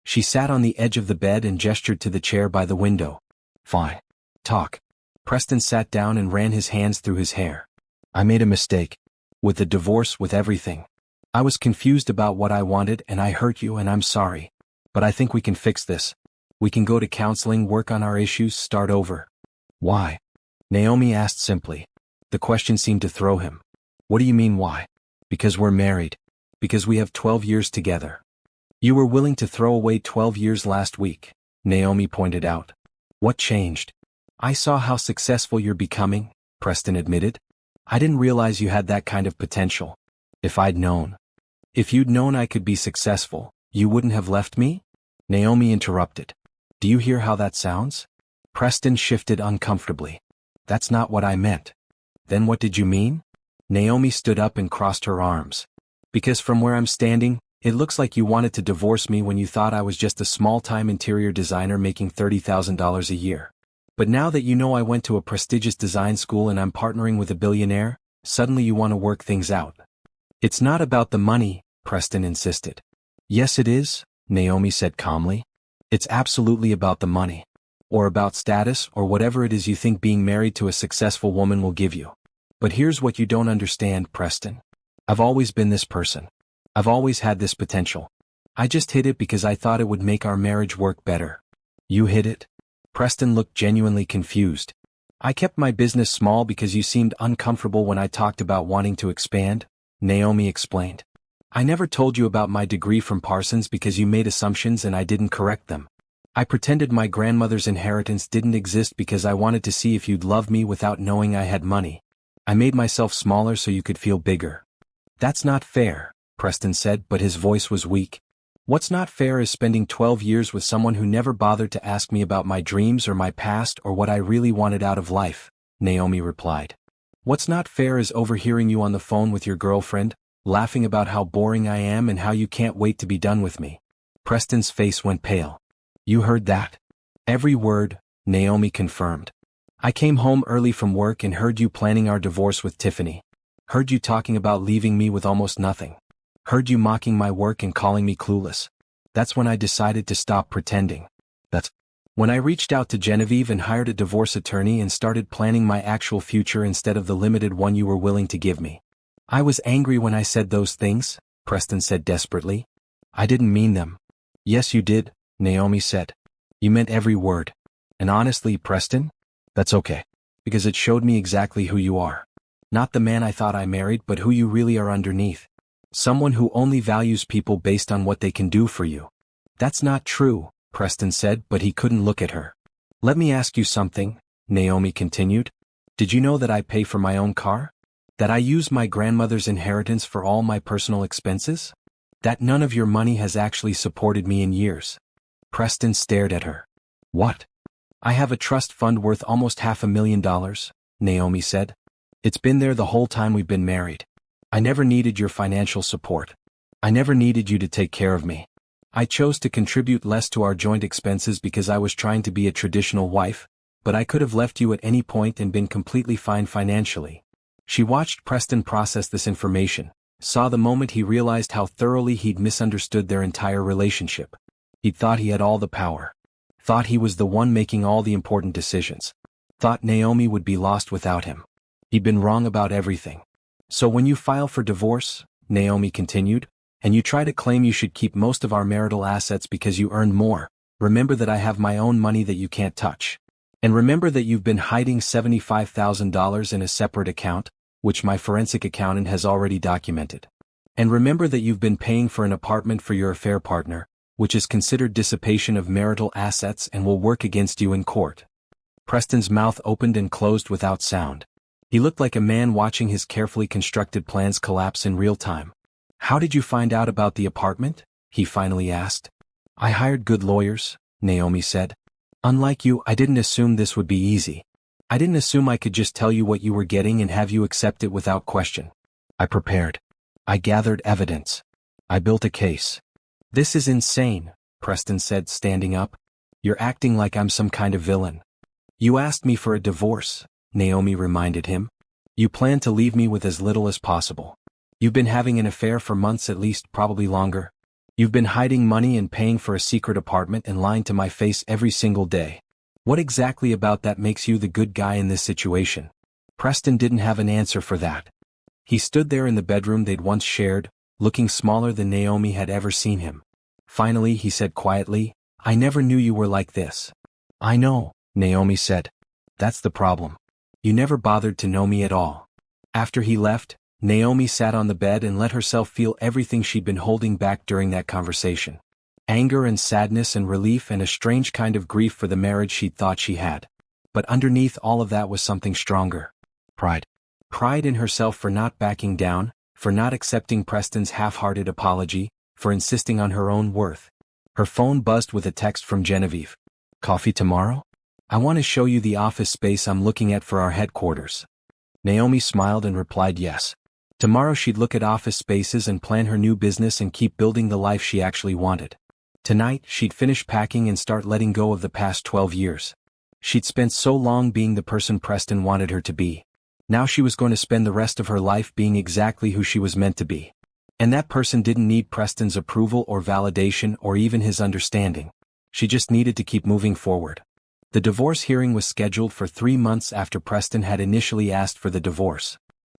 She sat on the edge of the bed and gestured to the chair by the window. "Fine. Talk." Preston sat down and ran his hands through his hair. "I made a mistake. With the divorce, with everything. I was confused about what I wanted and I hurt you and I'm sorry. But I think we can fix this. We can go to counseling, work on our issues, start over." "Why?" Naomi asked simply. The question seemed to throw him. "What do you mean why?" "Because we're married. Because we have 12 years together." "You were willing to throw away 12 years last week," Naomi pointed out. "What changed?" "I saw how successful you're becoming," Preston admitted. "I didn't realize you had that kind of potential. If I'd known." "If you'd known I could be successful, you wouldn't have left me?" Naomi interrupted. "Do you hear how that sounds?" Preston shifted uncomfortably. "That's not what I meant." "Then what did you mean?" Naomi stood up and crossed her arms. "Because from where I'm standing, it looks like you wanted to divorce me when you thought I was just a small-time interior designer making $30,000 a year. But now that you know I went to a prestigious design school and I'm partnering with a billionaire, suddenly you want to work things out." "It's not about the money," Preston insisted. "Yes it is," Naomi said calmly. "It's absolutely about the money. Or about status or whatever it is you think being married to a successful woman will give you. But here's what you don't understand, Preston. I've always been this person. I've always had this potential. I just hid it because I thought it would make our marriage work better." "You hid it?" Preston looked genuinely confused. "I kept my business small because you seemed uncomfortable when I talked about wanting to expand," Naomi explained. "I never told you about my degree from Parsons because you made assumptions and I didn't correct them. I pretended my grandmother's inheritance didn't exist because I wanted to see if you'd love me without knowing I had money. I made myself smaller so you could feel bigger." "That's not fair," Preston said, but his voice was weak. "What's not fair is spending 12 years with someone who never bothered to ask me about my dreams or my past or what I really wanted out of life," Naomi replied. "What's not fair is overhearing you on the phone with your girlfriend, laughing about how boring I am and how you can't wait to be done with me." Preston's face went pale. "You heard that?" "Every word," Naomi confirmed. I came home early from work and heard you planning our divorce with Tiffany. Heard you talking about leaving me with almost nothing. Heard you mocking my work and calling me clueless. That's when I decided to stop pretending. That's when I reached out to Genevieve and hired a divorce attorney and started planning my actual future instead of the limited one you were willing to give me. I was angry when I said those things, Preston said desperately. I didn't mean them. Yes, you did, Naomi said. You meant every word. And honestly, Preston, that's okay. Because it showed me exactly who you are. Not the man I thought I married, but who you really are underneath. Someone who only values people based on what they can do for you. That's not true, Preston said, but he couldn't look at her. Let me ask you something, Naomi continued. Did you know that I pay for my own car? That I use my grandmother's inheritance for all my personal expenses? That none of your money has actually supported me in years? Preston stared at her. What? I have a trust fund worth almost $500,000, Naomi said. It's been there the whole time we've been married. I never needed your financial support. I never needed you to take care of me. I chose to contribute less to our joint expenses because I was trying to be a traditional wife, but I could have left you at any point and been completely fine financially. She watched Preston process this information, saw the moment he realized how thoroughly he'd misunderstood their entire relationship. He'd thought he had all the power. Thought he was the one making all the important decisions. Thought Naomi would be lost without him. He'd been wrong about everything. So when you file for divorce, Naomi continued, and you try to claim you should keep most of our marital assets because you earned more, remember that I have my own money that you can't touch. And remember that you've been hiding $75,000 in a separate account, which my forensic accountant has already documented. And remember that you've been paying for an apartment for your affair partner, which is considered dissipation of marital assets and will work against you in court. Preston's mouth opened and closed without sound. He looked like a man watching his carefully constructed plans collapse in real time. How did you find out about the apartment? He finally asked. I hired good lawyers, Naomi said. Unlike you, I didn't assume this would be easy. I didn't assume I could just tell you what you were getting and have you accept it without question. I prepared. I gathered evidence. I built a case. This is insane, Preston said, standing up. You're acting like I'm some kind of villain. You asked me for a divorce, Naomi reminded him. You plan to leave me with as little as possible. You've been having an affair for months at least, probably longer. You've been hiding money and paying for a secret apartment and lying to my face every single day. What exactly about that makes you the good guy in this situation? Preston didn't have an answer for that. He stood there in the bedroom they'd once shared, looking smaller than Naomi had ever seen him. Finally, he said quietly, I never knew you were like this. I know, Naomi said. That's the problem. You never bothered to know me at all. After he left, Naomi sat on the bed and let herself feel everything she'd been holding back during that conversation. Anger and sadness and relief and a strange kind of grief for the marriage she'd thought she had. But underneath all of that was something stronger. Pride. Pride in herself for not backing down, for not accepting Preston's half-hearted apology, for insisting on her own worth. Her phone buzzed with a text from Genevieve. Coffee tomorrow? I want to show you the office space I'm looking at for our headquarters. Naomi smiled and replied yes. Tomorrow she'd look at office spaces and plan her new business and keep building the life she actually wanted. Tonight, she'd finish packing and start letting go of the past 12 years. She'd spent so long being the person Preston wanted her to be. Now she was going to spend the rest of her life being exactly who she was meant to be. And that person didn't need Preston's approval or validation or even his understanding. She just needed to keep moving forward. The divorce hearing was scheduled for 3 months after Preston had initially asked for the divorce.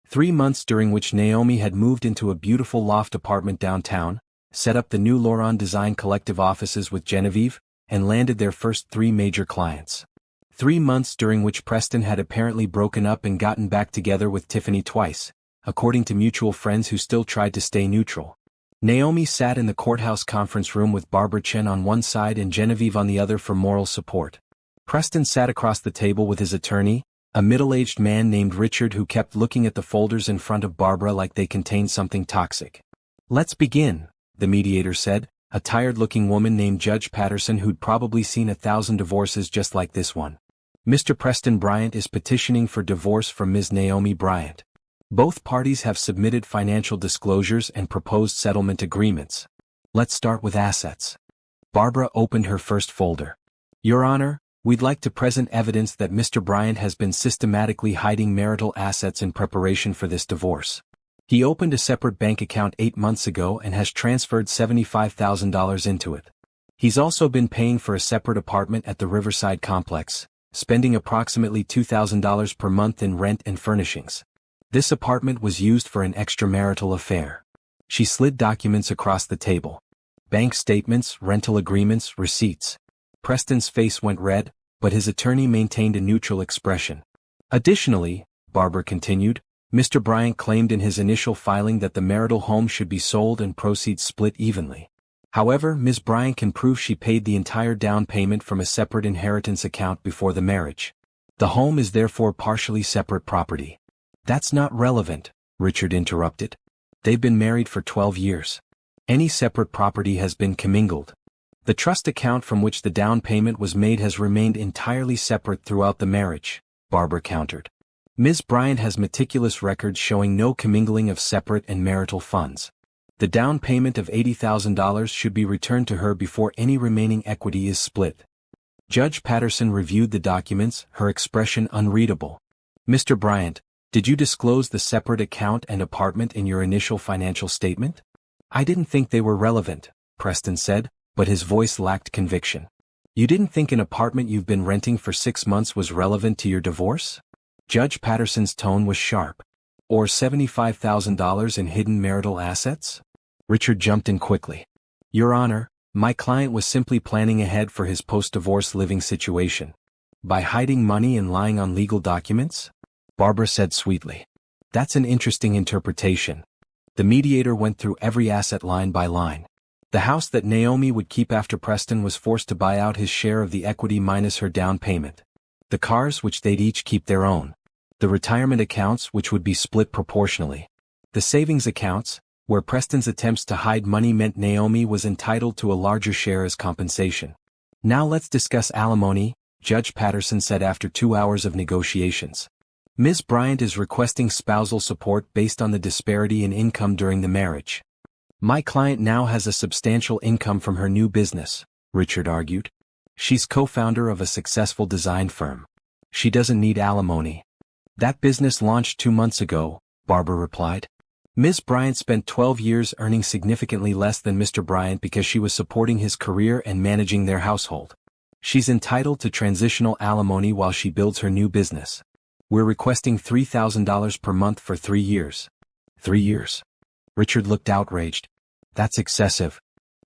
3 months during which Naomi had moved into a beautiful loft apartment downtown, set up the new Lauron Design Collective offices with Genevieve, and landed their first 3 major clients. 3 months during which Preston had apparently broken up and gotten back together with Tiffany twice, according to mutual friends who still tried to stay neutral. Naomi sat in the courthouse conference room with Barbara Chen on one side and Genevieve on the other for moral support. Preston sat across the table with his attorney, a middle-aged man named Richard who kept looking at the folders in front of Barbara like they contained something toxic. Let's begin, the mediator said, a tired-looking woman named Judge Patterson who'd probably seen 1,000 divorces just like this one. Mr. Preston Bryant is petitioning for divorce from Ms. Naomi Bryant. Both parties have submitted financial disclosures and proposed settlement agreements. Let's start with assets. Barbara opened her first folder. Your Honor, We'd like to present evidence that Mr. Bryant has been systematically hiding marital assets in preparation for this divorce. He opened a separate bank account 8 months ago and has transferred $75,000 into it. He's also been paying for a separate apartment at the Riverside complex, spending approximately $2,000 per month in rent and furnishings. This apartment was used for an extramarital affair. She slid documents across the table. Bank statements, rental agreements, receipts. Preston's face went red, but his attorney maintained a neutral expression. Additionally, Barbara continued, Mr. Bryant claimed in his initial filing that the marital home should be sold and proceeds split evenly. However, Ms. Bryant can prove she paid the entire down payment from a separate inheritance account before the marriage. The home is therefore partially separate property. That's not relevant, Richard interrupted. They've been married for 12 years. Any separate property has been commingled. The trust account from which the down payment was made has remained entirely separate throughout the marriage, Barbara countered. Ms. Bryant has meticulous records showing no commingling of separate and marital funds. The down payment of $80,000 should be returned to her before any remaining equity is split. Judge Patterson reviewed the documents, her expression unreadable. Mr. Bryant, did you disclose the separate account and apartment in your initial financial statement? I didn't think they were relevant, Preston said, but his voice lacked conviction. You didn't think an apartment you've been renting for 6 months was relevant to your divorce? Judge Patterson's tone was sharp. Or $75,000 in hidden marital assets? Richard jumped in quickly. Your Honor, my client was simply planning ahead for his post-divorce living situation. By hiding money and lying on legal documents? Barbara said sweetly. That's an interesting interpretation. The mediator went through every asset line by line. The house that Naomi would keep after Preston was forced to buy out his share of the equity minus her down payment. The cars, which they'd each keep their own. The retirement accounts, which would be split proportionally. The savings accounts, where Preston's attempts to hide money meant Naomi was entitled to a larger share as compensation. Now let's discuss alimony, Judge Patterson said after 2 hours of negotiations. Ms. Bryant is requesting spousal support based on the disparity in income during the marriage. My client now has a substantial income from her new business, Richard argued. She's co-founder of a successful design firm. She doesn't need alimony. That business launched 2 months ago, Barbara replied. Ms. Bryant spent 12 years earning significantly less than Mr. Bryant because she was supporting his career and managing their household. She's entitled to transitional alimony while she builds her new business. We're requesting $3,000 per month for 3 years. 3 years? Richard looked outraged. That's excessive.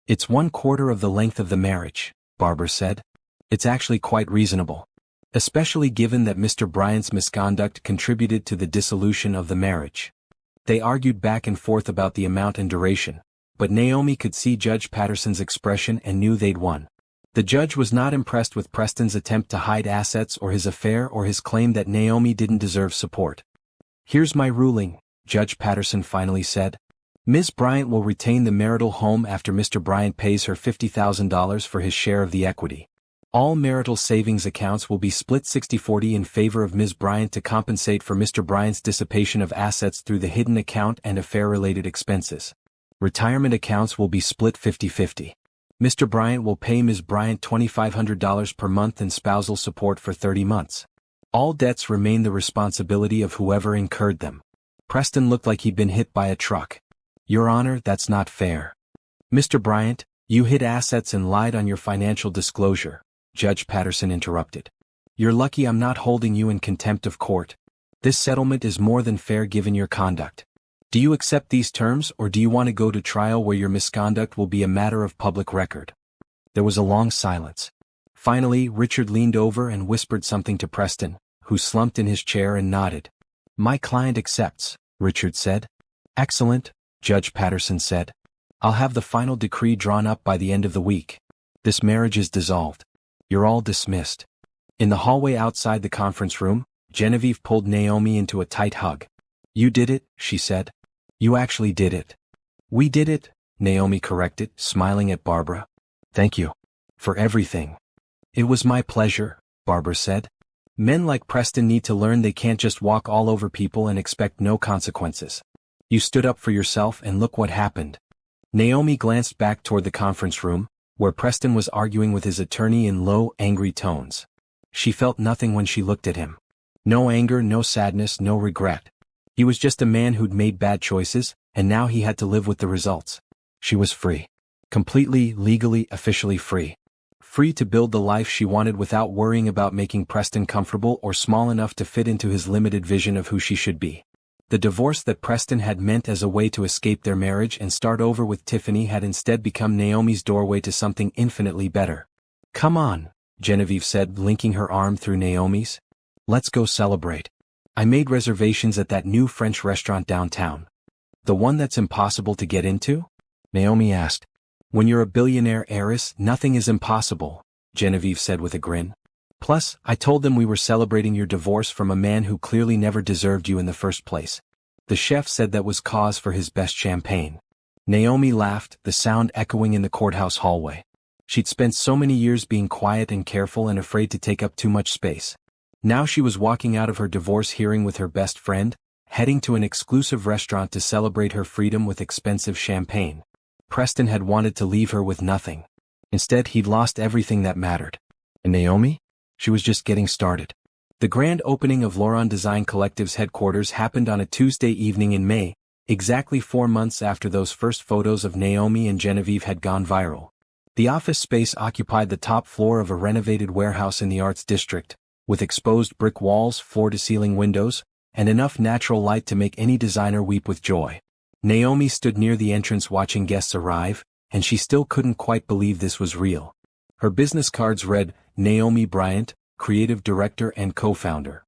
It's 1/4 of the length of the marriage, Barbara said. It's actually quite reasonable. Especially given that Mr. Bryant's misconduct contributed to the dissolution of the marriage. They argued back and forth about the amount and duration, but Naomi could see Judge Patterson's expression and knew they'd won. The judge was not impressed with Preston's attempt to hide assets or his affair or his claim that Naomi didn't deserve support. Here's my ruling, Judge Patterson finally said. Ms. Bryant will retain the marital home after Mr. Bryant pays her $50,000 for his share of the equity. All marital savings accounts will be split 60-40 in favor of Ms. Bryant to compensate for Mr. Bryant's dissipation of assets through the hidden account and affair-related expenses. Retirement accounts will be split 50-50. Mr. Bryant will pay Ms. Bryant $2,500 per month in spousal support for 30 months. All debts remain the responsibility of whoever incurred them. Preston looked like he'd been hit by a truck. Your Honor, that's not fair. Mr. Bryant, you hid assets and lied on your financial disclosure, Judge Patterson interrupted. You're lucky I'm not holding you in contempt of court. This settlement is more than fair given your conduct. Do you accept these terms or do you want to go to trial where your misconduct will be a matter of public record? There was a long silence. Finally, Richard leaned over and whispered something to Preston, who slumped in his chair and nodded. My client accepts, Richard said. Excellent, Judge Patterson said. I'll have the final decree drawn up by the end of the week. This marriage is dissolved. You're all dismissed. In the hallway outside the conference room, Genevieve pulled Naomi into a tight hug. You did it, she said. You actually did it. We did it, Naomi corrected, smiling at Barbara. Thank you. For everything. It was my pleasure, Barbara said. Men like Preston need to learn they can't just walk all over people and expect no consequences. You stood up for yourself and look what happened. Naomi glanced back toward the conference room, where Preston was arguing with his attorney in low, angry tones. She felt nothing when she looked at him. No anger, no sadness, no regret. He was just a man who'd made bad choices, and now he had to live with the results. She was free. Completely, legally, officially free. Free to build the life she wanted without worrying about making Preston comfortable or small enough to fit into his limited vision of who she should be. The divorce that Preston had meant as a way to escape their marriage and start over with Tiffany had instead become Naomi's doorway to something infinitely better. "Come on," Genevieve said, linking her arm through Naomi's. "Let's go celebrate. I made reservations at that new French restaurant downtown." "The one that's impossible to get into?" Naomi asked. "When you're a billionaire heiress, nothing is impossible," Genevieve said with a grin. "Plus, I told them we were celebrating your divorce from a man who clearly never deserved you in the first place. The chef said that was cause for his best champagne." Naomi laughed, the sound echoing in the courthouse hallway. She'd spent so many years being quiet and careful and afraid to take up too much space. Now she was walking out of her divorce hearing with her best friend, heading to an exclusive restaurant to celebrate her freedom with expensive champagne. Preston had wanted to leave her with nothing. Instead, he'd lost everything that mattered. And Naomi? She was just getting started. The grand opening of Laurent Design Collective's headquarters happened on a Tuesday evening in May, exactly 4 months after those first photos of Naomi and Genevieve had gone viral. The office space occupied the top floor of a renovated warehouse in the Arts District, with exposed brick walls, floor-to-ceiling windows, and enough natural light to make any designer weep with joy. Naomi stood near the entrance watching guests arrive, and she still couldn't quite believe this was real. Her business cards read, Naomi Bryant, creative director and co-founder.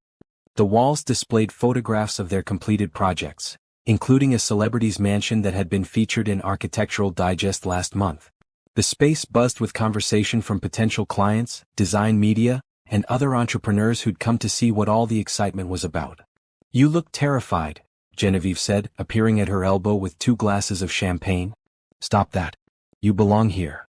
The walls displayed photographs of their completed projects, including a celebrity's mansion that had been featured in Architectural Digest last month. The space buzzed with conversation from potential clients, design media, and other entrepreneurs who'd come to see what all the excitement was about. "You look terrified," Genevieve said, appearing at her elbow with 2 glasses of champagne. "Stop that. You belong here."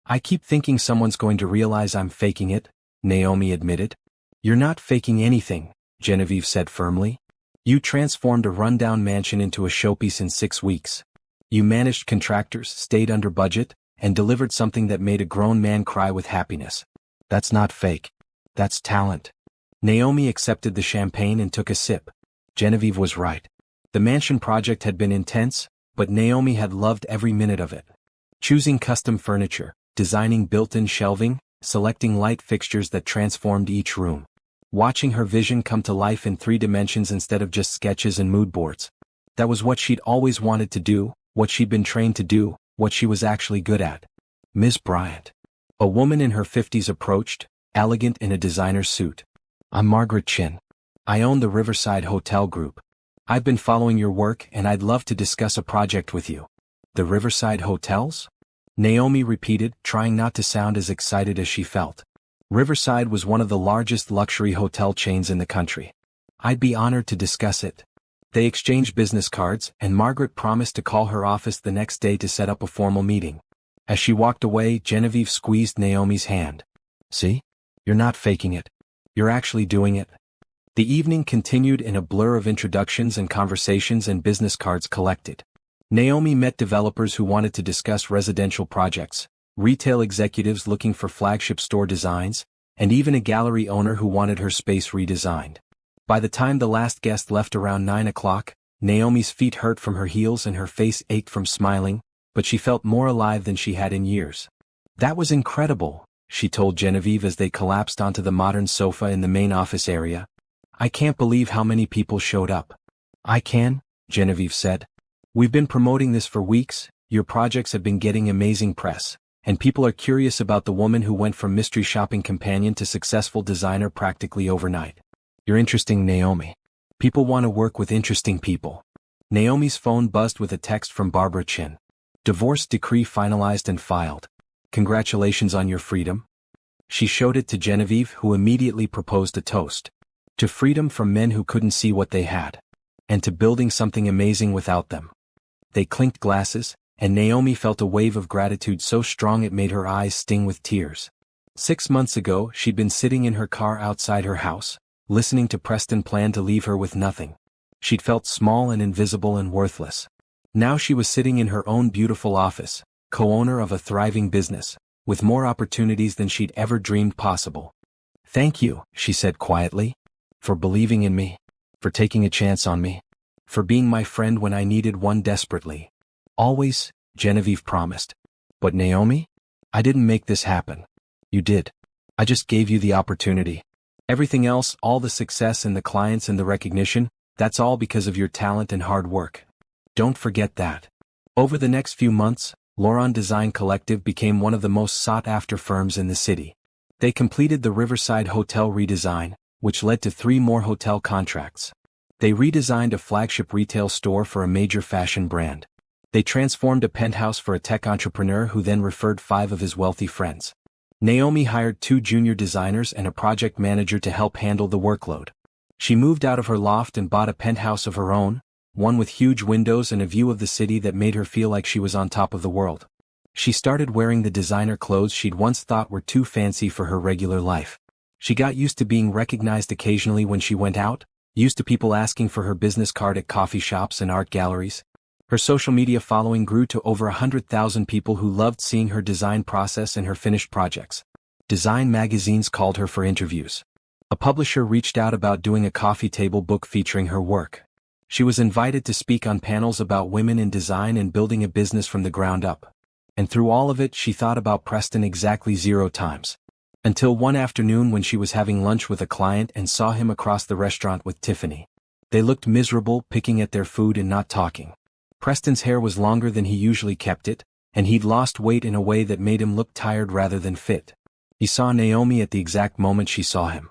"I keep thinking someone's going to realize I'm faking it," Naomi admitted. "You're not faking anything," Genevieve said firmly. "You transformed a rundown mansion into a showpiece in 6 weeks. You managed contractors, stayed under budget, and delivered something that made a grown man cry with happiness. That's not fake. That's talent." Naomi accepted the champagne and took a sip. Genevieve was right. The mansion project had been intense, but Naomi had loved every minute of it. Choosing custom furniture, designing built-in shelving, selecting light fixtures that transformed each room. Watching her vision come to life in 3 dimensions instead of just sketches and mood boards. That was what she'd always wanted to do, what she'd been trained to do, what she was actually good at. "Ms. Bryant." A woman in her 50s approached, elegant in a designer suit. "I'm Margaret Chin. I own the Riverside Hotel Group. I've been following your work and I'd love to discuss a project with you." "The Riverside Hotels?" Naomi repeated, trying not to sound as excited as she felt. Riverside was one of the largest luxury hotel chains in the country. "I'd be honored to discuss it." They exchanged business cards, and Margaret promised to call her office the next day to set up a formal meeting. As she walked away, Genevieve squeezed Naomi's hand. "See? You're not faking it. You're actually doing it." The evening continued in a blur of introductions and conversations and business cards collected. Naomi met developers who wanted to discuss residential projects, retail executives looking for flagship store designs, and even a gallery owner who wanted her space redesigned. By the time the last guest left around 9 o'clock, Naomi's feet hurt from her heels and her face ached from smiling, but she felt more alive than she had in years. "That was incredible," she told Genevieve as they collapsed onto the modern sofa in the main office area. "I can't believe how many people showed up." "I can," Genevieve said. "We've been promoting this for weeks, your projects have been getting amazing press, and people are curious about the woman who went from mystery shopping companion to successful designer practically overnight. You're interesting, Naomi. People want to work with interesting people." Naomi's phone buzzed with a text from Barbara Chin. "Divorce decree finalized and filed. Congratulations on your freedom." She showed it to Genevieve, who immediately proposed a toast. To freedom from men who couldn't see what they had. And to building something amazing without them. They clinked glasses, and Naomi felt a wave of gratitude so strong it made her eyes sting with tears. 6 months ago, she'd been sitting in her car outside her house, listening to Preston plan to leave her with nothing. She'd felt small and invisible and worthless. Now she was sitting in her own beautiful office, co-owner of a thriving business, with more opportunities than she'd ever dreamed possible. "Thank you," she said quietly. "For believing in me. For taking a chance on me. For being my friend when I needed one desperately. Always," Genevieve promised. "But Naomi? I didn't make this happen. You did. I just gave you the opportunity. Everything else, all the success and the clients and the recognition, that's all because of your talent and hard work. Don't forget that." Over the next few months, Lauron Design Collective became one of the most sought-after firms in the city. They completed the Riverside Hotel redesign, which led to 3 more hotel contracts. They redesigned a flagship retail store for a major fashion brand. They transformed a penthouse for a tech entrepreneur who then referred 5 of his wealthy friends. Naomi hired 2 junior designers and a project manager to help handle the workload. She moved out of her loft and bought a penthouse of her own, one with huge windows and a view of the city that made her feel like she was on top of the world. She started wearing the designer clothes she'd once thought were too fancy for her regular life. She got used to being recognized occasionally when she went out, used to people asking for her business card at coffee shops and art galleries. Her social media following grew to over 100,000 people who loved seeing her design process and her finished projects. Design magazines called her for interviews. A publisher reached out about doing a coffee table book featuring her work. She was invited to speak on panels about women in design and building a business from the ground up. And through all of it, she thought about Preston exactly 0 times. Until one afternoon when she was having lunch with a client and saw him across the restaurant with Tiffany. They looked miserable, picking at their food and not talking. Preston's hair was longer than he usually kept it, and he'd lost weight in a way that made him look tired rather than fit. He saw Naomi at the exact moment she saw him.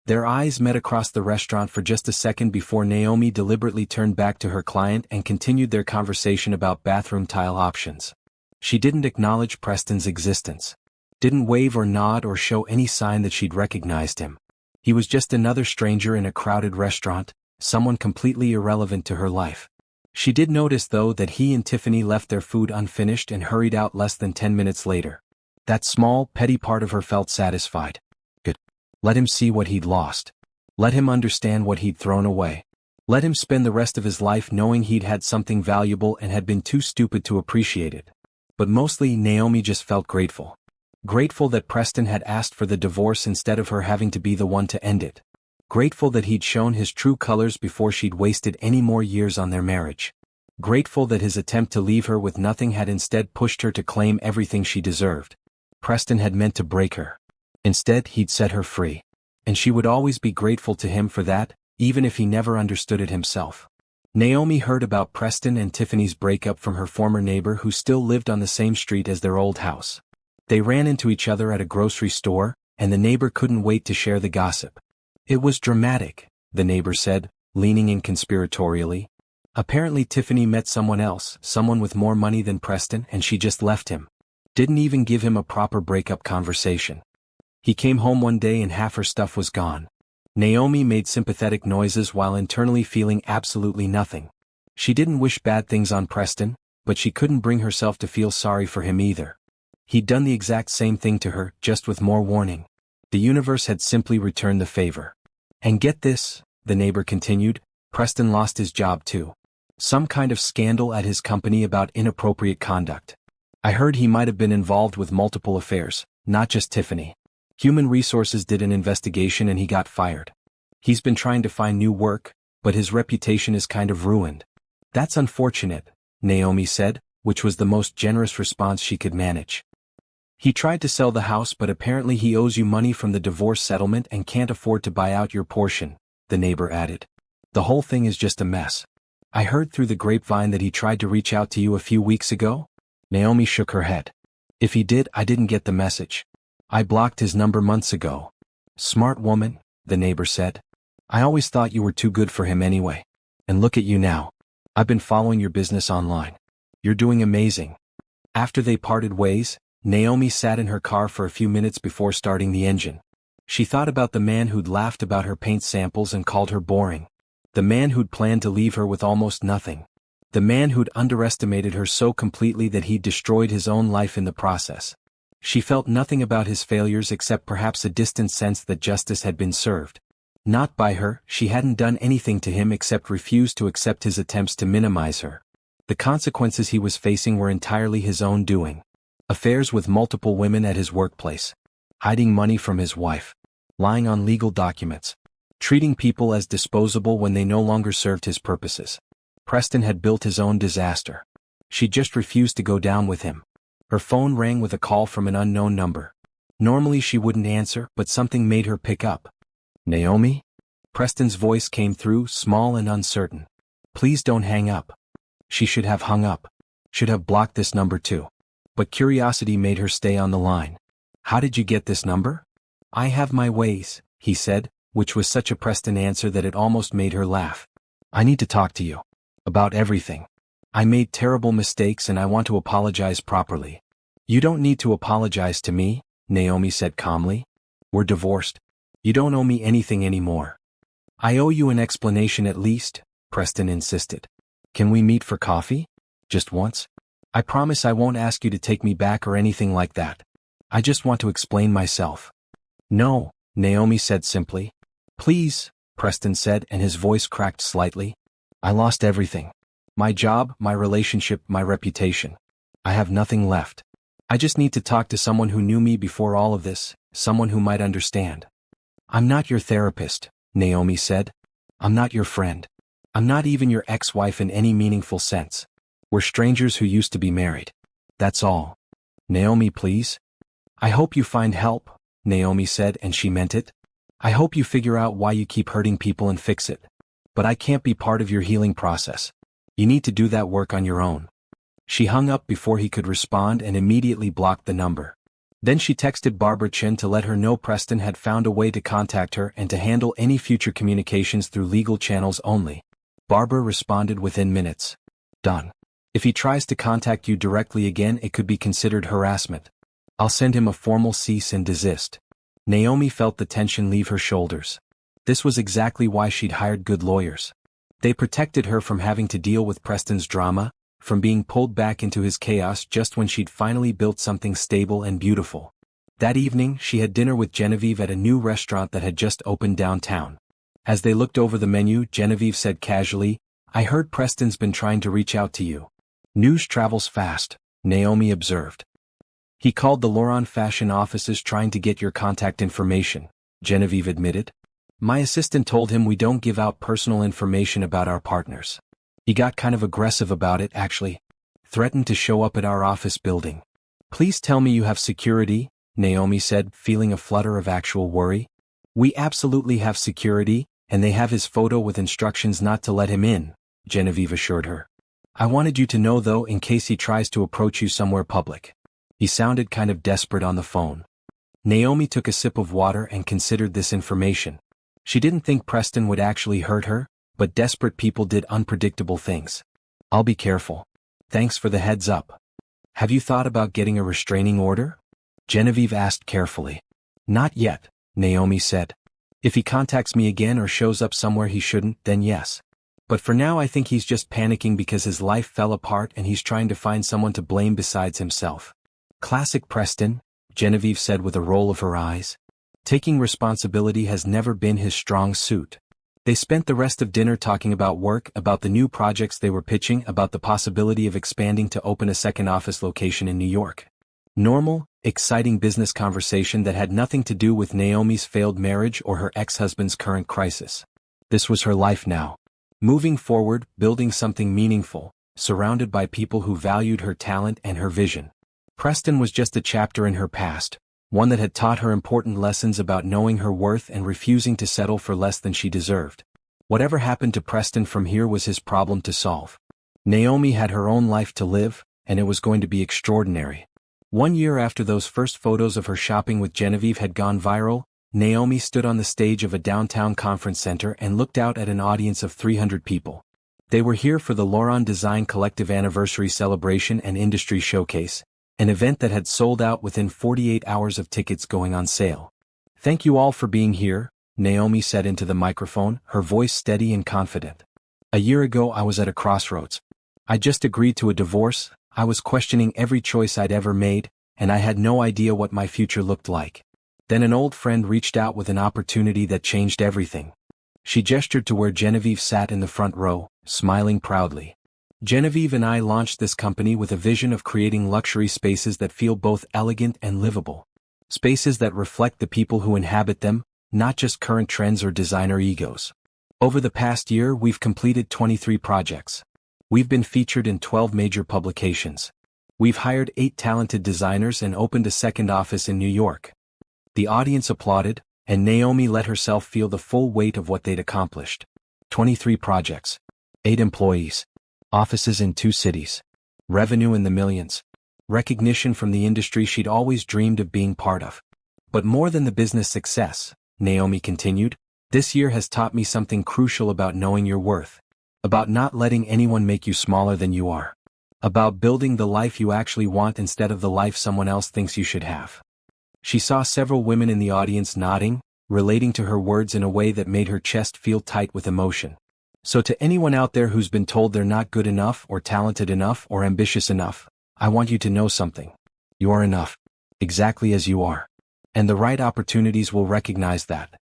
Their eyes met across the restaurant for just a second before Naomi deliberately turned back to her client and continued their conversation about bathroom tile options. She didn't acknowledge Preston's existence. Didn't wave or nod or show any sign that she'd recognized him. He was just another stranger in a crowded restaurant, someone completely irrelevant to her life. She did notice, though, that he and Tiffany left their food unfinished and hurried out less than 10 minutes later. That small, petty part of her felt satisfied. Good. Let him see what he'd lost. Let him understand what he'd thrown away. Let him spend the rest of his life knowing he'd had something valuable and had been too stupid to appreciate it. But mostly, Naomi just felt grateful. Grateful that Preston had asked for the divorce instead of her having to be the one to end it. Grateful that he'd shown his true colors before she'd wasted any more years on their marriage. Grateful that his attempt to leave her with nothing had instead pushed her to claim everything she deserved. Preston had meant to break her. Instead, he'd set her free. And she would always be grateful to him for that, even if he never understood it himself. Naomi heard about Preston and Tiffany's breakup from her former neighbor who still lived on the same street as their old house. They ran into each other at a grocery store, and the neighbor couldn't wait to share the gossip. It was dramatic, the neighbor said, leaning in conspiratorially. Apparently Tiffany met someone else, someone with more money than Preston, and she just left him. Didn't even give him a proper breakup conversation. He came home one day and half her stuff was gone. Naomi made sympathetic noises while internally feeling absolutely nothing. She didn't wish bad things on Preston, but she couldn't bring herself to feel sorry for him either. He'd done the exact same thing to her, just with more warning. The universe had simply returned the favor. And get this, the neighbor continued, Preston lost his job too. Some kind of scandal at his company about inappropriate conduct. I heard he might have been involved with multiple affairs, not just Tiffany. Human Resources did an investigation and he got fired. He's been trying to find new work, but his reputation is kind of ruined. That's unfortunate, Naomi said, which was the most generous response she could manage. He tried to sell the house, but apparently he owes you money from the divorce settlement and can't afford to buy out your portion, the neighbor added. The whole thing is just a mess. I heard through the grapevine that he tried to reach out to you a few weeks ago? Naomi shook her head. If he did, I didn't get the message. I blocked his number months ago. Smart woman, the neighbor said. I always thought you were too good for him anyway. And look at you now. I've been following your business online. You're doing amazing. After they parted ways, Naomi sat in her car for a few minutes before starting the engine. She thought about the man who'd laughed about her paint samples and called her boring. The man who'd planned to leave her with almost nothing. The man who'd underestimated her so completely that he'd destroyed his own life in the process. She felt nothing about his failures except perhaps a distant sense that justice had been served. Not by her, she hadn't done anything to him except refuse to accept his attempts to minimize her. The consequences he was facing were entirely his own doing. Affairs with multiple women at his workplace. Hiding money from his wife. lying on legal documents, treating people as disposable when they no longer served his purposes. Preston had built his own disaster. She just refused to go down with him. Her phone rang with a call from an unknown number. Normally she wouldn't answer, but something made her pick up. Naomi? Preston's voice came through, small and uncertain. Please don't hang up. She should have hung up. Should have blocked this number too. But curiosity made her stay on the line. How did you get this number? I have my ways, he said, which was such a Preston answer that it almost made her laugh. I need to talk to you. About everything. I made terrible mistakes and I want to apologize properly. You don't need to apologize to me, Naomi said calmly. We're divorced. You don't owe me anything anymore. I owe you an explanation at least, Preston insisted. Can we meet for coffee? Just once? I promise I won't ask you to take me back or anything like that. I just want to explain myself. No, Naomi said simply. Please, Preston said, and his voice cracked slightly. I lost everything. My job, my relationship, my reputation. I have nothing left. I just need to talk to someone who knew me before all of this, someone who might understand. I'm not your therapist, Naomi said. I'm not your friend. I'm not even your ex-wife in any meaningful sense. We're strangers who used to be married. That's all. Naomi, please. I hope you find help, Naomi said, and she meant it. I hope you figure out why you keep hurting people and fix it. But I can't be part of your healing process. You need to do that work on your own. She hung up before he could respond and immediately blocked the number. Then she texted Barbara Chin to let her know Preston had found a way to contact her and to handle any future communications through legal channels only. Barbara responded within minutes. Done. If he tries to contact you directly again, it could be considered harassment. I'll send him a formal cease and desist. Naomi felt the tension leave her shoulders. This was exactly why she'd hired good lawyers. They protected her from having to deal with Preston's drama, from being pulled back into his chaos just when she'd finally built something stable and beautiful. That evening, she had dinner with Genevieve at a new restaurant that had just opened downtown. As they looked over the menu, Genevieve said casually, I heard Preston's been trying to reach out to you. News travels fast, Naomi observed. He called the Lauren fashion offices trying to get your contact information, Genevieve admitted. My assistant told him we don't give out personal information about our partners. He got kind of aggressive about it, actually. Threatened to show up at our office building. Please tell me you have security, Naomi said, feeling a flutter of actual worry. We absolutely have security, and they have his photo with instructions not to let him in, Genevieve assured her. I wanted you to know though, in case he tries to approach you somewhere public. He sounded kind of desperate on the phone. Naomi took a sip of water and considered this information. She didn't think Preston would actually hurt her, but desperate people did unpredictable things. I'll be careful. Thanks for the heads up. Have you thought about getting a restraining order? Genevieve asked carefully. Not yet, Naomi said. If he contacts me again or shows up somewhere he shouldn't, then yes. But for now I think he's just panicking because his life fell apart and he's trying to find someone to blame besides himself. Classic Preston, Genevieve said with a roll of her eyes. Taking responsibility has never been his strong suit. They spent the rest of dinner talking about work, about the new projects they were pitching, about the possibility of expanding to open a second office location in New York. Normal, exciting business conversation that had nothing to do with Naomi's failed marriage or her ex-husband's current crisis. This was her life now. Moving forward, building something meaningful, surrounded by people who valued her talent and her vision. Preston was just a chapter in her past, one that had taught her important lessons about knowing her worth and refusing to settle for less than she deserved. Whatever happened to Preston from here was his problem to solve. Naomi had her own life to live, and it was going to be extraordinary. 1 year after those first photos of her shopping with Genevieve had gone viral, Naomi stood on the stage of a downtown conference center and looked out at an audience of 300 people. They were here for the Lauren Design Collective Anniversary Celebration and Industry Showcase, an event that had sold out within 48 hours of tickets going on sale. Thank you all for being here, Naomi said into the microphone, her voice steady and confident. A year ago I was at a crossroads. I just agreed to a divorce, I was questioning every choice I'd ever made, and I had no idea what my future looked like. Then an old friend reached out with an opportunity that changed everything. She gestured to where Genevieve sat in the front row, smiling proudly. Genevieve and I launched this company with a vision of creating luxury spaces that feel both elegant and livable. Spaces that reflect the people who inhabit them, not just current trends or designer egos. Over the past year, we've completed 23 projects. We've been featured in 12 major publications. We've hired 8 talented designers and opened a second office in New York. The audience applauded, and Naomi let herself feel the full weight of what they'd accomplished. 23 projects. 8 employees. Offices in 2 cities. Revenue in the millions. Recognition from the industry she'd always dreamed of being part of. But more than the business success, Naomi continued, this year has taught me something crucial about knowing your worth. About not letting anyone make you smaller than you are. About building the life you actually want instead of the life someone else thinks you should have. She saw several women in the audience nodding, relating to her words in a way that made her chest feel tight with emotion. So to anyone out there who's been told they're not good enough or talented enough or ambitious enough, I want you to know something. You are enough. Exactly as you are. And the right opportunities will recognize that.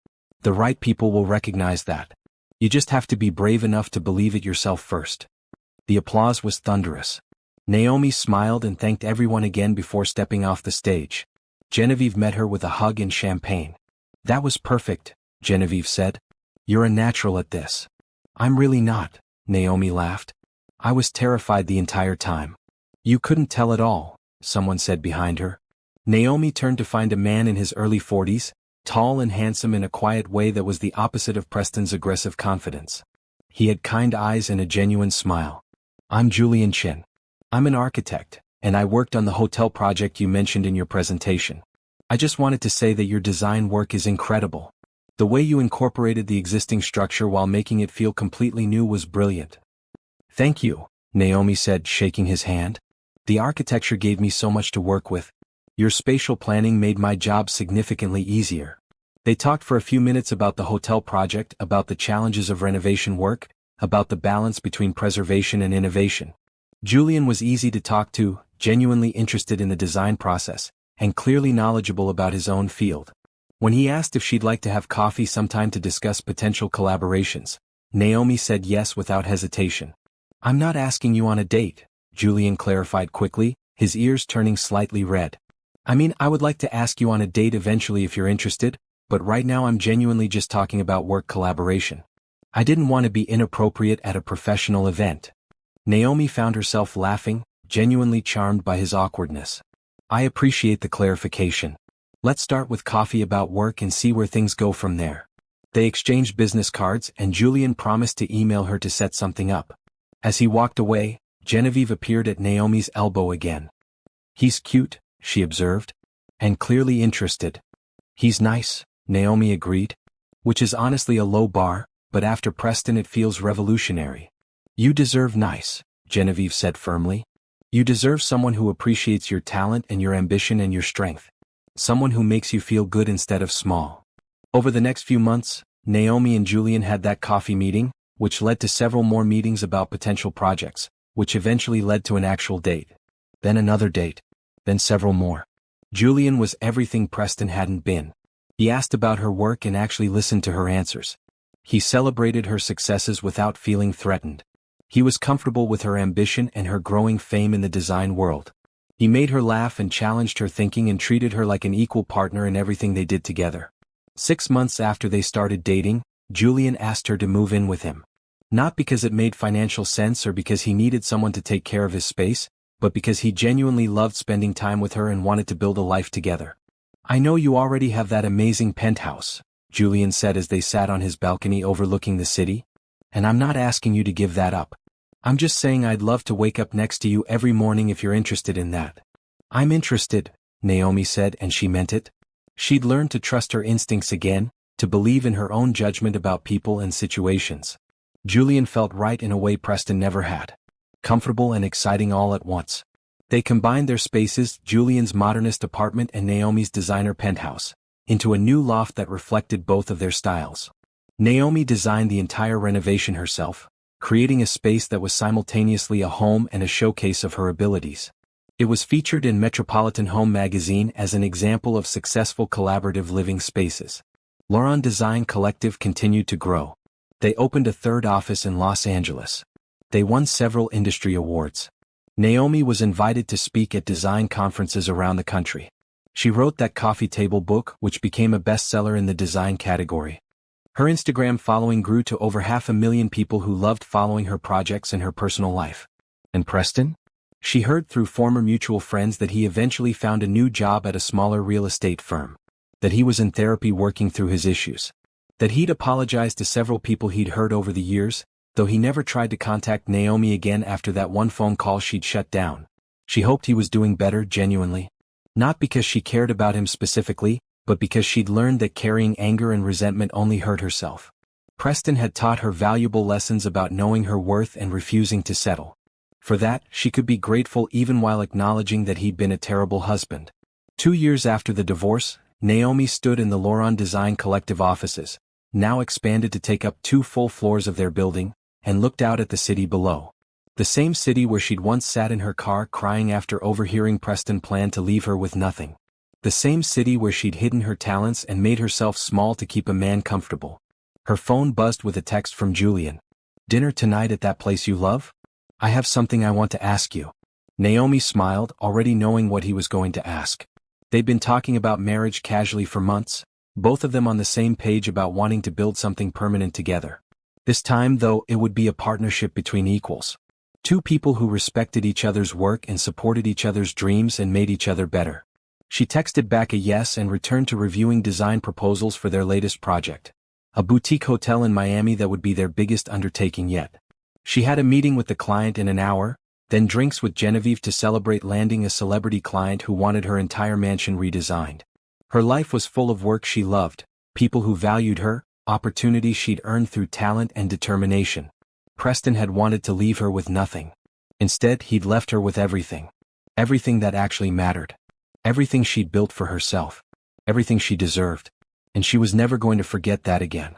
The right people will recognize that. You just have to be brave enough to believe it yourself first. The applause was thunderous. Naomi smiled and thanked everyone again before stepping off the stage. Genevieve met her with a hug and champagne. That was perfect, Genevieve said. You're a natural at this. I'm really not, Naomi laughed. I was terrified the entire time. You couldn't tell at all, someone said behind her. Naomi turned to find a man in his early 40s, tall and handsome in a quiet way that was the opposite of Preston's aggressive confidence. He had kind eyes and a genuine smile. I'm Julian Chin. I'm an architect, and I worked on the hotel project you mentioned in your presentation. I just wanted to say that your design work is incredible. The way you incorporated the existing structure while making it feel completely new was brilliant. Thank you, Naomi said, shaking his hand. The architecture gave me so much to work with. Your spatial planning made my job significantly easier. They talked for a few minutes about the hotel project, about the challenges of renovation work, about the balance between preservation and innovation. Julian was easy to talk to, genuinely interested in the design process, and clearly knowledgeable about his own field. When he asked if she'd like to have coffee sometime to discuss potential collaborations, Naomi said yes without hesitation. I'm not asking you on a date, Julian clarified quickly, his ears turning slightly red. I would like to ask you on a date eventually if you're interested, but right now I'm genuinely just talking about work collaboration. I didn't want to be inappropriate at a professional event. Naomi found herself laughing, genuinely charmed by his awkwardness. I appreciate the clarification. Let's start with coffee about work and see where things go from there. They exchanged business cards and Julian promised to email her to set something up. As he walked away, Genevieve appeared at Naomi's elbow again. He's cute, she observed, and clearly interested. He's nice, Naomi agreed. Which is honestly a low bar, but after Preston it feels revolutionary. You deserve nice, Genevieve said firmly. You deserve someone who appreciates your talent and your ambition and your strength. Someone who makes you feel good instead of small. Over the next few months, Naomi and Julian had that coffee meeting, which led to several more meetings about potential projects, which eventually led to an actual date. Then another date. Then several more. Julian was everything Preston hadn't been. He asked about her work and actually listened to her answers. He celebrated her successes without feeling threatened. He was comfortable with her ambition and her growing fame in the design world. He made her laugh and challenged her thinking and treated her like an equal partner in everything they did together. 6 months after they started dating, Julian asked her to move in with him. Not because it made financial sense or because he needed someone to take care of his space, but because he genuinely loved spending time with her and wanted to build a life together. I know you already have that amazing penthouse, Julian said as they sat on his balcony overlooking the city. And I'm not asking you to give that up. I'm just saying I'd love to wake up next to you every morning if you're interested in that. I'm interested, Naomi said, and she meant it. She'd learned to trust her instincts again, to believe in her own judgment about people and situations. Julian felt right in a way Preston never had. Comfortable and exciting all at once. They combined their spaces, Julian's modernist apartment and Naomi's designer penthouse, into a new loft that reflected both of their styles. Naomi designed the entire renovation herself, creating a space that was simultaneously a home and a showcase of her abilities. It was featured in Metropolitan Home magazine as an example of successful collaborative living spaces. Lauron Design Collective continued to grow. They opened a third office in Los Angeles. They won several industry awards. Naomi was invited to speak at design conferences around the country. She wrote that coffee table book, which became a bestseller in the design category. Her Instagram following grew to over 500,000 people who loved following her projects and her personal life. And Preston? She heard through former mutual friends that he eventually found a new job at a smaller real estate firm. That he was in therapy working through his issues. That he'd apologized to several people he'd hurt over the years, though he never tried to contact Naomi again after that one phone call she'd shut down. She hoped he was doing better, genuinely. Not because she cared about him specifically, but because she'd learned that carrying anger and resentment only hurt herself. Preston had taught her valuable lessons about knowing her worth and refusing to settle. For that, she could be grateful even while acknowledging that he'd been a terrible husband. 2 years after the divorce, Naomi stood in the Lauron Design Collective offices, now expanded to take up 2 full floors of their building, and looked out at the city below. The same city where she'd once sat in her car crying after overhearing Preston plan to leave her with nothing. The same city where she'd hidden her talents and made herself small to keep a man comfortable. Her phone buzzed with a text from Julian. "Dinner tonight at that place you love? I have something I want to ask you." Naomi smiled, already knowing what he was going to ask. They'd been talking about marriage casually for months, both of them on the same page about wanting to build something permanent together. This time, though, it would be a partnership between equals. 2 people who respected each other's work and supported each other's dreams and made each other better. She texted back a yes and returned to reviewing design proposals for their latest project. A boutique hotel in Miami that would be their biggest undertaking yet. She had a meeting with the client in an hour, then drinks with Genevieve to celebrate landing a celebrity client who wanted her entire mansion redesigned. Her life was full of work she loved, people who valued her, opportunities she'd earned through talent and determination. Preston had wanted to leave her with nothing. Instead, he'd left her with everything. Everything that actually mattered. Everything she'd built for herself. Everything she deserved. And she was never going to forget that again.